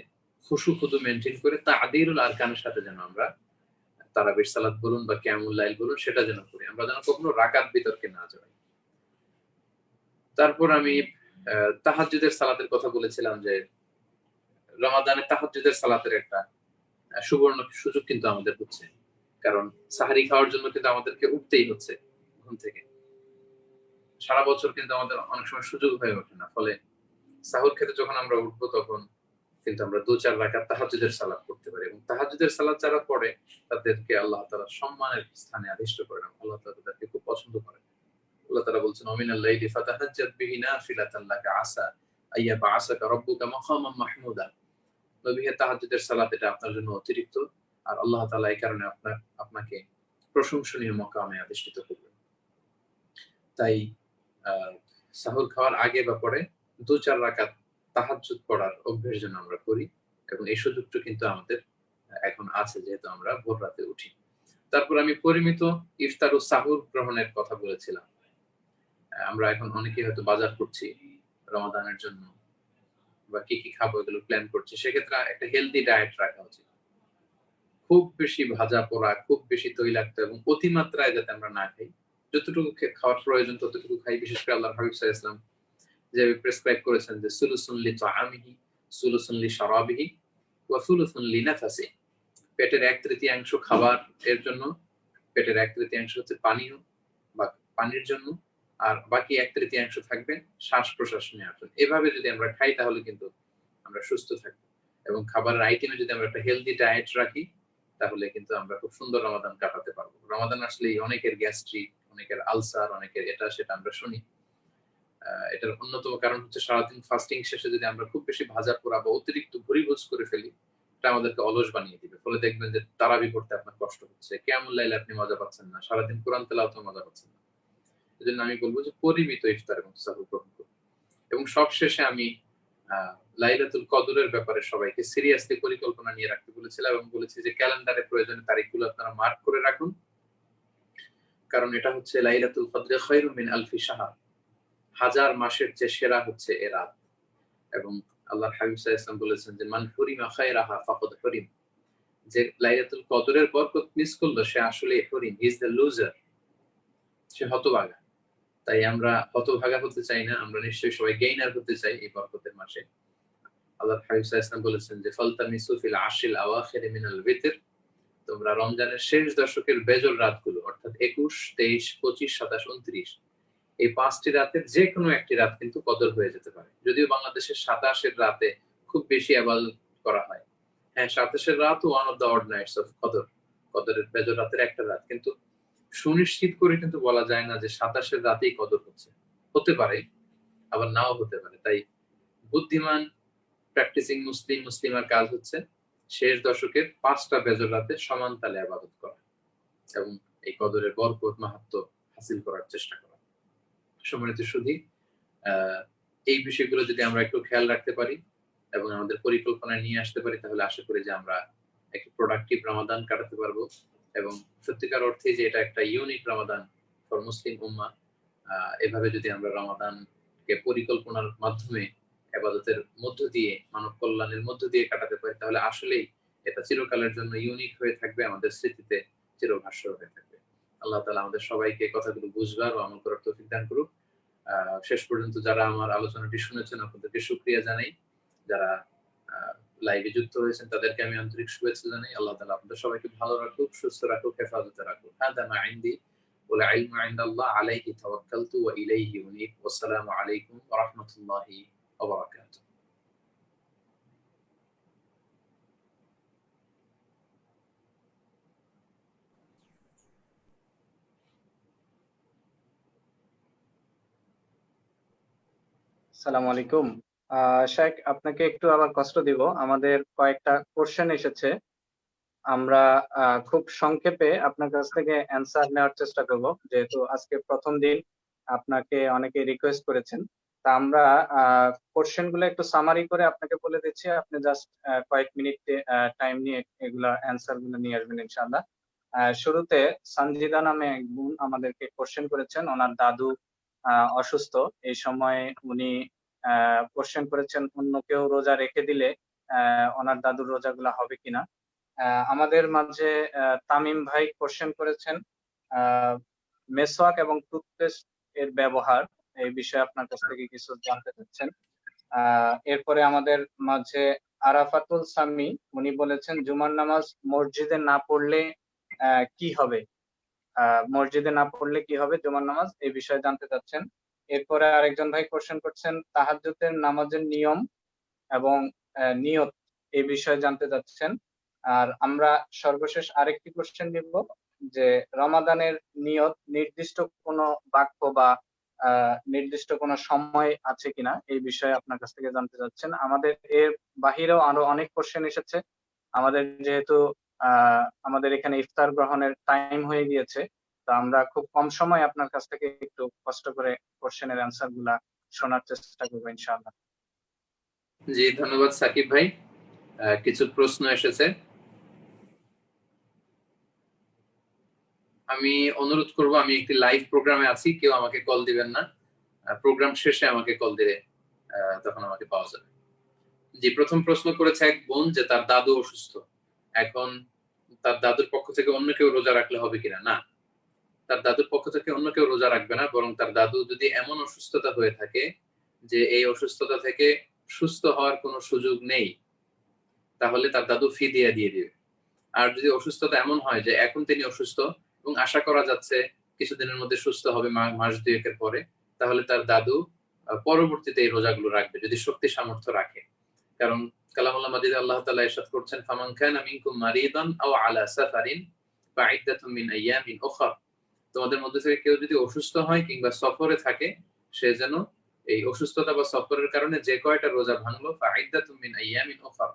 খুশু খুদু মেনটেন করে তা'দীরুল আরকানের সাথে যেন আমরা তারাবির সালাত বলুন বা কিয়ামুল লাইল বলুন, সেটা যেন করি। আমরা যেন কখনো রাকাত বিতর্কে না জড়াই। তারপর আমি তাহাজ্জুদের সালাতের কথা বলেছিলাম যে রমাদানে তাহাজ্জুদের সালাতের একটা সুবর্ণ সুযোগ কিন্তু আমাদের হচ্ছে। কারণ সাহারি খাওয়ার জন্য কিন্তু আমাদেরকে উঠতেই হচ্ছে ঘুম থেকে। সারা বছর কিন্তু আমাদের অনেক সময় সুযোগ হয়ে ওঠে না। ফলে সাহুর খেতে যখন আমরা উঠবো, তখন কিন্তু আমরা ২-৪ রাকাত তাহাজ্জুদের সালাত পড়তে পারি, এবং তাহাজ্জুদের সালাত যারা পড়ে তাদেরকে আল্লাহ তাআলা সম্মানের স্থানে আদিষ্ট করেন। আল্লাহ তাআলা তাদেরকে খুব পছন্দ করেন। আল্লাহ তাআলা বলছেন, "ওয়ামিনাল লাইলি ফাতাহাজ্জাদ বিহি নাফিলাতান লাকা আসা আইয়া বা'আসাকা রাব্বুকা মাকামান মাহমুদা।" নবী হে, তাহাজ্জুদের সালাত এটা আপনার জন্য অতিরিক্ত, আর আল্লাহ তাআলা এই কারণে আপনাকে প্রশংসনীয় মাকামে অধিষ্ঠিত করবেন। তাই সাহুর খাওয়ার আগে বা পরে ২-৪ রাকাত তাহাজ্জুদ পড়ার অভ্যাস যেন আমরা করি, এবং এই সুযোগটা কিন্তু আমাদের এখন আছে, যেহেতু আমরা ভোর রাতে উঠি। তারপর আমি পরিমিত ইফতার ও সাহুর গ্রহণের কথা বলেছিলাম। আমরা এখন অনেকেই হয়তো বাজার করছি রমাদানের জন্য, বা কি খাবো এগুলো প্ল্যান করছি। সেক্ষেত্রে একটা হেলদি ডায়েট রাখা উচিত। খুব বেশি ভাজা পোড়া, খুব বেশি তৈলাক্ত এবং অতিমাত্রায় যাতে আমরা না খাই। যতটুকু খাওয়ার প্রয়োজন ততটুকু খাই। বিশেষ করে আল্লাহর হাবিব সাল্লাল্লাহু আলাইহি ওয়াসাল্লাম যেভাবে প্রেসক্রাইব করেছেন যে সুলুসুন লি তাআমিহি, সুলুসুন লি শারাবিহি ওয়া সুলুসুন লি নাফাসি। পেটের ১/৩ খাবার এর জন্য, পেটের ১/৩ হচ্ছে পানীয় বা পানির জন্য, আর বাকি ১/৩ থাকবে শ্বাস-প্রশ্বাস নেওয়ার জন্য। এভাবে যদি আমরা খাই, তাহলে কিন্তু আমরা সুস্থ থাকবো, এবং খাবারের আইটেমে যদি আমরা একটা হেলদি ডায়েট রাখি, তাহলে কিন্তু আমরা খুব সুন্দর রমাদান কাটাতে পারবো। রমাদান আসলেই অনেকের গ্যাস্ট্রিক, অনেকের আলসার, অনেকের এটা সেটা আমরা শুনি। এটার অন্যতম কারণ হচ্ছে সারাদিন ফাস্টিং শেষে যদি আমরা খুব বেশি ভাজা পোড়া বা অতিরিক্ত ভুরিভোজ করে ফেলি, এটা আমাদেরকে অলস বানিয়ে দিবে। ফলে দেখবেন যে তারাবি পড়তে আপনার কষ্ট হচ্ছে, কিয়ামুল লাইলে আপনি মজা পাচ্ছেন না, সারাদিন কোরআন তেলাওয়াতেও মজা পাচ্ছেন না। এজন্য আমি বলবো যে পরিমিত ইফতার এবং সাহুর গ্রহণ করুন। এবং সবশেষে আমি লাইলাতুল কদরের ব্যাপারে সবাইকে সিরিয়াসলি পরিকল্পনা নিয়ে রাখতে বলেছিলাম, এবং বলেছি যে ক্যালেন্ডারে প্রয়োজনে তারিখগুলো আপনারা মার্ক করে রাখুন। কারণ এটা হচ্ছে লাইলাতুল কদরে খায়রুম মিন আলফি শাহর, ১০০০ মাসের চেয়ে সেরা হচ্ছে এ রাত। এবং আল্লাহর হাবিব সাল্লাল্লাহু আলাইহি ওয়াসাল্লাম বলেছেন যে মান হুরিমা খায়রাহা ফাকাদ হুরিম, যে লাইলাতুল কদরের বরকত মিস করলো সে আসলে হুরিম, হি ইজ দ্য লুজার, সে হতভাগা। তাই আমরা হতভাগা হতে চাই না, আমরা নিশ্চয়ই সবাই গেইনার হতে চাই এই বরকতের মাসে। আল্লাহর হাবিব সাল্লাল্লাহু আলাইহি ওয়াসাল্লাম বলেছেন যে ফালতামিসু ফিল আশরিল আওয়াখির মিনাল বিতর, তোমরা রমজানের শেষ দশকের বেজর রাতগুলো, অর্থাৎ ২১, ২৩, ২৫, ২৭, ২৯, এই 5টি রাতের যে কোনো একটি রাত কিন্তু কদর হয়ে যেতে পারে। যদিও বাংলাদেশের 27 রাতে খুব বেশি ইবাদত করা হয়। হ্যাঁ, 27 রাত one of the odd nights of কদর, কদরের বেজর রাতের একটা রাত, কিন্তু সুনিশ্চিত করে কিন্তু বলা যায় না যে 27 রাতেই কদর হচ্ছে। হতে পারে, আবার নাও হতে পারে। তাই বুদ্ধিমান প্র্যাকটিসিং মুসলিমার কাজ হচ্ছে শেষ দশকের 5টা বেজর রাতে সমান তালে ইবাদত করা এবং এই কদরের বরকত মাহাত্ম্য হাসিল করার চেষ্টা করা। সম্মানিত সুধী, এই বিষয়গুলো যদি আমরা একটু খেয়াল রাখতে পারি এবং আমাদের পরিকল্পনায় নিয়ে আসতে পারি, তাহলে আশা করি যে আমরা একটি প্রোডাক্টিভ রমাদান কাটাতে পারবো এবং সত্যিকার অর্থে যে এটা একটা ইউনিক রমাদান ফর মুসলিম উম্মাহ। এভাবে যদি আমরা রমাদানকে পরিকল্পনার মাধ্যমে ইবাদতের মধ্য দিয়ে, মানব কল্যাণের মধ্য দিয়ে কাটাতে পারি, তাহলে আসলেই এটা চিরকালের জন্য ইউনিক হয়ে থাকবে, আমাদের স্মৃতিতে চিরভাস্বর হয়ে থাকবে। আল্লাহ তাআলা আমাদের সবাইকে কথাগুলো বুঝবার ও আমল করার তৌফিক দান করুক। শেষ পর্যন্ত যারা আমার আলোচনাটি শুনেছেন আপনাদেরকে শুকরিয়া জানাই। যারা লাইভে যুক্ত হয়েছেন তাদেরকে আমি আন্তরিক শুভেচ্ছা জানাই। আল্লাহ তাআলা আপনাদের সবাইকে ভালো রাখুক, সুস্থ রাখুক, হেফাজতে রাখুক। হাদা মা ইনদি ওয়াল ইলমু ইনদাল্লাহ আলাইহি তাওয়াক্কালতু ওয়া ইলাইহি উনীব। ওয়াসসালামু আলাইকুম ওয়া রাহমাতুল্লাহি ওয়া বারাকাতুহু। আসসালামু আলাইকুম। শেখ, আপনাকে একটু আবার কষ্ট দিব, আমাদের কয়েকটা কোশ্চেন এসেছে, আমরা খুব সংক্ষেপে আপনার কাছ থেকে অ্যান্সার নেওয়ার চেষ্টা করব, যেহেতু আজকে প্রথম দিন আপনাকে অনেকে রিকোয়েস্ট করেছেন। তা আমরা কোশ্চেন গুলো একটু সামারি করে আপনাকে বলে দিচ্ছি, আপনি জাস্ট কয়েক মিনিট টাইম নিয়ে এগুলা অ্যান্সার গুলো নিয়ে আসবেন ইনশাআল্লাহ। শুরুতে সঞ্জিদা নামে এক বোন আমাদেরকে কোশ্চেন করেছেন, ওনার দাদু অসুস্থ এই সময়, উনি কোশ্চেন করেছেন অন্য কেউ রোজা রেখে দিলে ওনার দাদুর রোজাগুলা হবে কিনা। আমাদের মাঝে তামিম ভাই কোশ্চেন করেছেন মেসওয়াক এবং টুথপেস্ট এর ব্যবহার, এই বিষয়ে আপনার কাছ থেকে কিছু জানতে চাচ্ছেন। এরপরে আমাদের মাঝে আরাফাতুল সামি, উনি বলেছেন জুমার নামাজ মসজিদে না পড়লে কি হবে, মসজিদে না পড়লে কি হবে জুমার নামাজ, এই বিষয়ে জানতে চাচ্ছেন। এরপরে আরেকজন ভাই কোশ্চেন করছেন তাহাজ্জুদের নামাজের নিয়ম এবং নিয়ত, এই বিষয়ে জানতে চাচ্ছেন। আর আমরা সর্বশেষ আরেকটি কোশ্চেন নিব যে রমাদানের নিয়ত নির্দিষ্ট কোনো বাক্য বা নির্দিষ্ট কোনো সময় আছে কিনা, এই বিষয়ে আপনার কাছ থেকে জানতে চাচ্ছেন। আমাদের এর বাহিরেও আরো অনেক কোশ্চেন এসেছে, আমাদের যেহেতু আমাদের এখানে ইফতার গ্রহণের টাইম হয়ে গিয়েছে, তো আমরা খুব কম সময় আপনার কাছ থেকে একটু কষ্ট করে কোশ্চেনের অ্যান্সার গুলা শোনার চেষ্টা করবো ইনশাআল্লাহ। জি, ধন্যবাদ সাকিব ভাই। কিছু প্রশ্ন এসেছে, আমি অনুরোধ করব, আমি একটি লাইভ প্রোগ্রামে আছি, কেউ আমাকে কল দিবেন না, প্রোগ্রাম শেষে আমাকে কল দিলে তখন আমাকে পাওয়া যাবে। জি, প্রথম প্রশ্ন করেছে এক বোন যে তার দাদু অসুস্থ, এখন তার দাদুর পক্ষ থেকে অন্য কেউ রোজা রাখলে হবে কিনা। না, তার দাদুর পক্ষ থেকে অন্য কেউ রোজা রাখবে না, বরং তার দাদু যদি এমন অসুস্থতা হয়ে থাকে যে এই অসুস্থতা থেকে সুস্থ হওয়ার কোনো সুযোগ নেই, তাহলে তার দাদু ফিদিয়া দিয়ে দিবে। আর যদি অসুস্থতা এমন হয় যে এখন তিনি অসুস্থ এবং আশা করা যাচ্ছে কিছুদিনের মধ্যে সুস্থ হবে, মাস দুয়েকের পরে, তাহলে তার দাদু পরবর্তীতে এই রোজাগুলো রাখবে যদি শক্তি সামর্থ্য রাখে। কারণ কালামুল্লাহ মাজিদে আল্লাহ তাআলা ইরশাদ করছেন, ফামান কানা মিনকুম মারিদান আও আলা সাফারিন ফাইদ্দাতুম মিন আইয়ামিন উখরা, তোমাদের মধ্যে থেকে কেউ যদি অসুস্থ হয় কিংবা সফরে থাকে, সে যেন এই অসুস্থতা বা সফরের কারণে যে কয়টা রোজা ভাঙলো ফাইদ্দাতুম মিন আইয়ামিন উখরা,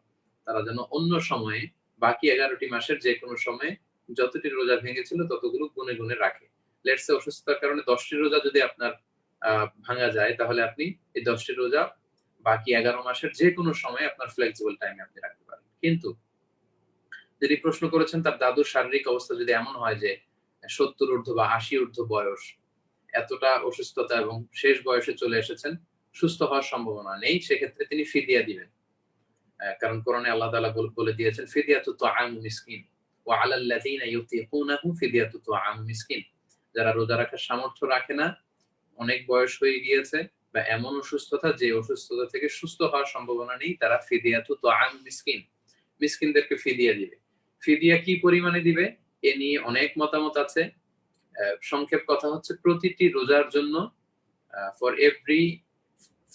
তারা যেন অন্য সময়ে বাকি 11টি মাসের যে কোনো সময়ে যতটি রোজা ভেঙেছিল ততগুলো গুনে গুনে রাখে। লেটস সে অসুস্থতার কারণে 10টি রোজা যদি আপনার ভাঙা যায়, তাহলে আপনি এই 10টি রোজা বাকি 11 মাসের যে কোনো সময় আপনার ফ্লেক্সিবল টাইমে আপনি রাখতে পারেন। কিন্তু যদি প্রশ্ন করেছেন তার দাদুর শারীরিক অবস্থা যদি এমন হয় যে 70 ঊর্ধ্ব বা 80 ঊর্ধ্ব বয়স, এতটা অসুস্থতা এবং শেষ বয়সে চলে এসেছেন, সুস্থ হওয়ার সম্ভাবনা নেই, সেক্ষেত্রে তিনি ফিদিয়া দিবেন। কারণ কোরআনে আল্লাহ তাআলা বলে দিয়েছেন ফিদিয়াতু তুআমু মিসকিন ওয়া আলাল্লাযিনা ইউতিকুনাহু ফিদিয়াতু তুআমু মিসকিন, যারা রোজা রাখার সামর্থ্য রাখে না, অনেক বয়স হয়ে গিয়েছে বা এমন অসুস্থতা যে অসুস্থতা থেকে সুস্থ হওয়ার সম্ভাবনা নেই, তারা ফিদিয়াতু তুআমু মিসকিন, মিসকিনদেরকে ফিদিয়া দিবে। ফিদিয়া কি পরিমাণে দিবে এ নিয়ে অনেক মতামত আছে। সংক্ষেপ কথা হচ্ছে প্রতিটি রোজার জন্য ফর এভরি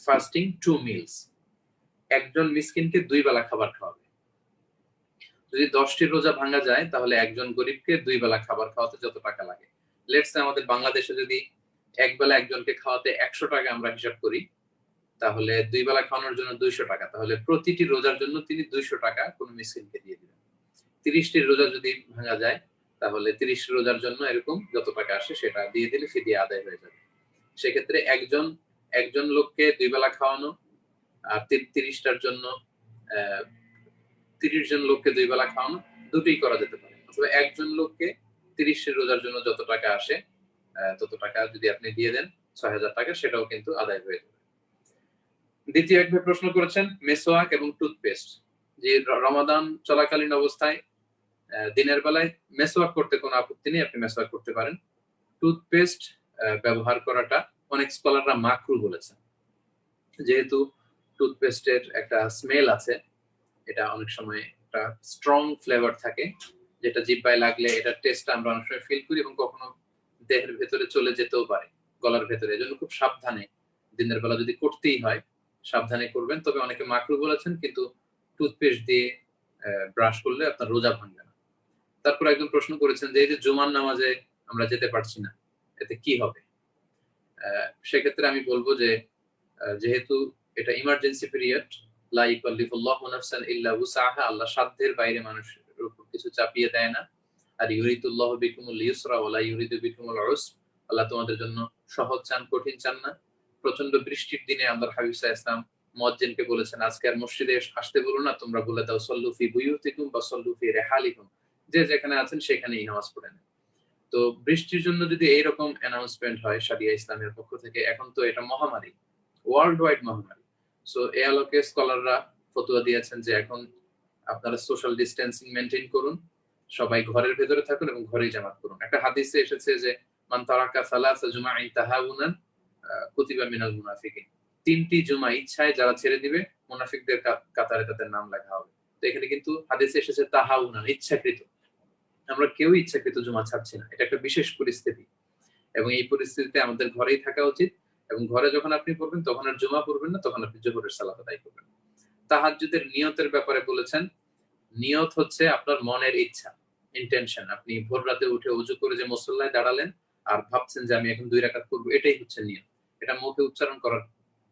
ফাস্টিং 2 মিলস, একজন মিসকিনকে 2 বেলা খাবার খাওয়াবে। যদি 10টি রোজা ভাঙা যায় তাহলে একজন গরিবকে 2 বেলা খাবার খাওয়াতে যত টাকা লাগে, লেটস সে আমাদের বাংলাদেশে যদি এক বেলা একজনকে খাওয়াতে 100 টাকা আমরা হিসাব করি, তাহলে 2 বেলা খাওয়ানোর জন্য 200 টাকা, তাহলে প্রতিটি রোজার জন্য তিনি 200 টাকা কোন মিসকিনকে দিয়ে দিবেন। 30টি রোজা যদি ভাঙা যায় তাহলে 30 রোজার জন্য এরকম যত টাকা আসে সেটা দিয়ে দিলে ফিদিয়া আদায় হয়ে যাবে। সেক্ষেত্রে একজন লোককে 2 বেলা খাওয়ানো আর 30টার জন্য 30 জন লোককে 2 বেলা খাওয়ানো, দুটোই করা যেতে পারে। অথবা একজন লোককে 30 রোজার জন্য যত টাকা আসে তত টাকা যদি আপনি দিয়ে দেন 6000 টাকা, সেটাও কিন্তু আদায় হয়ে যাবে। দ্বিতীয় এক ভাই প্রশ্ন করেছেন মেসওয়াক এবং টুথপেস্ট, যে রমাদান চলাকালীন অবস্থায় দিনের বেলায় মেসওয়াক করতে কোনো আপত্তি নেই, আপনি মেসওয়াক করতে পারেন। টুথপেস্ট ব্যবহার করাটা অনেক স্কলাররা মাকরু বলেছেন, যেহেতু টুথপেস্টের একটা স্মেল আছে, এটা অনেক সময় একটা স্ট্রং ফ্লেভার থাকে, যেটা জিহ্বায় লাগলে এটার টেস্ট আমরা অনেক সময় ফিল করি এবং কখনো দেহের ভেতরে চলে যেতেও পারে, গলার ভেতরে। এজন্য খুব সাবধানে দিনের বেলা যদি করতেই হয় সাবধানে করবেন। তবে অনেকে মাকরু বলেছেন, কিন্তু টুথপেস্ট দিয়ে ব্রাশ করলে আপনার রোজা ভাঙবে না। তারপর একজন প্রশ্ন করেছেন যে এই যে জুমার নামাজে আমরা যেতে পারছি না, এতে কি হবে? সেক্ষেত্রে আমি বলবো যে যেহেতু এটা ইমার্জেন্সি পিরিয়ড, লা ইকাল্লিফুল্লাহু নাফসান ইল্লা উসআহা, আল্লাহ সাধ্যের বাইরে মানুষের উপর কিছু চাপিয়ে দেয় না। আর ইউরিদুল্লাহু বিকুমুল ইউসরা ওয়া লা ইউরিদু বিকুমুল উসর, আল্লাহ তোমাদের জন্য সহজ চান, কঠিন চান না। প্রচন্ড বৃষ্টির দিনে আল্লাহর হাবিব সাল্লাল্লাহু আলাইহি ওয়াসাল্লাম মুয়াজ্জিনকে বলেছেন আজকে আর মসজিদে আসতে বলো না, তোমরা বলে দাও সাল্লু ফি বুয়ুতিকুম বা সাল্লু ফি রিহালিকুম, যে যেখানে আছেন সেখানেই নামাজ পড়েন। তো বৃষ্টির জন্য যদি এইরকম অ্যানাউন্সমেন্ট হয় শরিয়া ইসলামের পক্ষ থেকে, এখন তো এটা মহামারী, ওয়ার্ল্ড ওয়াইড মহামারী, সো এই আলোকে স্কলাররা ফতোয়া দিয়েছেন যে এখন আপনারা সোশ্যাল ডিস্টেন্সিং মেনটেন করুন, সবাই ঘরের ভেতরে থাকুন এবং ঘরেই জামাত করুন। একটা হাদিসে এসেছে যে মান তারাকা সালাসা জুমাইন তাহাউনান কুতিবা মিনাল মুনাফিকিন, 3টি জুমা ইচ্ছায় যারা ছেড়ে দিবে মুনাফিকদের কাতারে তাদের নাম লেখা হবে। তো এখানে কিন্তু হাদিসে এসেছে তাহাউনান, ইচ্ছাকৃত। আমরা কেউ ইচ্ছাকৃত জুমা ছাড়ছি না, এটা একটা বিশেষ পরিস্থিতি এবং এই পরিস্থিতিতে আমাদের ঘরেই থাকা উচিত। এবং ঘরে যখন আপনি পড়বেন তখন আর জুমা পড়বেন না, তখন আপনি জোহরের সালাত আদায় করবেন। তাহাজ্জুদের নিয়তের ব্যাপারে বলেছেন, নিয়ত হচ্ছে আপনার মনের ইচ্ছা, ইন্টেনশন। আপনি ভোর রাতে উঠে ওযু করে যে মুসল্লায় দাঁড়ালেন আর ভাবছেন যে আমি এখন 2 রাকাত করব, এটাই হচ্ছে নিয়ত। এটা মুখে উচ্চারণ করার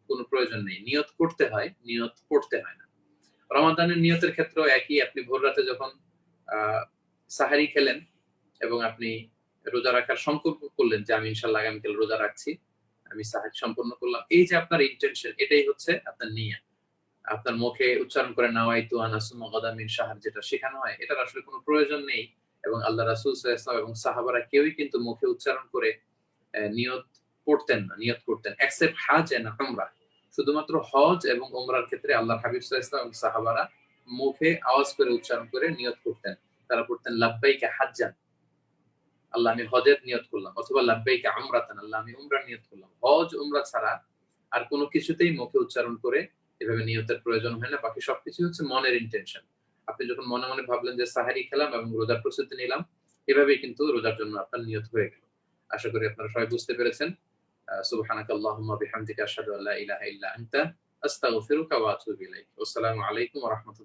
কোনো প্রয়োজন নেই, নিয়ত করতে হয়, নিয়ত পড়তে হয় না। রমাদানের নিয়তের ক্ষেত্রেও একই, আপনি ভোর রাতে যখন সাহারি খেলেন এবং আপনি রোজা রাখার সংকল্প করলেন যে আমি ইনশাআল্লাহ আগামীকাল রোজা রাখছি, আমি সাহারি সম্পন্ন করলাম, এই যে আপনার ইন্টেনশন, এটাই হচ্ছে আপনার নিয়ত। আপনার মুখে উচ্চারণ করে নাওয়াইতু আন আসমা গাদাম মিন শাহর যেটা শেখানো হয়, এটার আসলে কোনো প্রয়োজন নেই। এবং আল্লাহ রাসূল সাল্লাল্লাহু আলাইহি ওয়াসাল্লাম এবং সাহাবারা কেউই কিন্তু মুখে উচ্চারণ করে নিয়ত পড়তেন না, নিয়ত করতেন, এক্সেপ্ট হজ এন্ড উমরা। শুধুমাত্র হজ এবং উমরার ক্ষেত্রে আল্লাহর হাবিব সাল্লাল্লাহু আলাইহি ওয়াসাল্লাম এবং সাহাবারা মুখে আওয়াজ করে উচ্চারণ করে নিয়ত করতেন। তারা পড়তেন লাব্বাইকা হাজ্জান, আল্লাহ আমি হজের নিয়ত করলাম, অথবা লাব্বাইকা উমরাতান, আল্লাহ আমি উমরার নিয়ত করলাম। হজ উমরা ছাড়া আর কোনো কিছুতেই মুখে উচ্চারণ করে এভাবে নিয়তের প্রয়োজন হয় না। বাকি সবকিছু হচ্ছে মনের ইন্টেনশন। আপনি যখন মনে মনে ভাবলেন যে সাহারি খেলাম এবং রোজার প্রস্তুতি নিলাম, এভাবেই কিন্তু রোজার জন্য আপনার নিয়ত হয়ে গেল। আশা করি আপনারা সবাই বুঝতে পেরেছেন। সুবহানাকাল্লাহুম্মা বিহামদিকা আশহাদু আল্লা ইলাহা ইল্লা আনতা আস্তাগফিরুকা ওয়া আতুবু ইলাইক। আসসালামু আলাইকুম ওয়া রাহমাতুল্লাহ।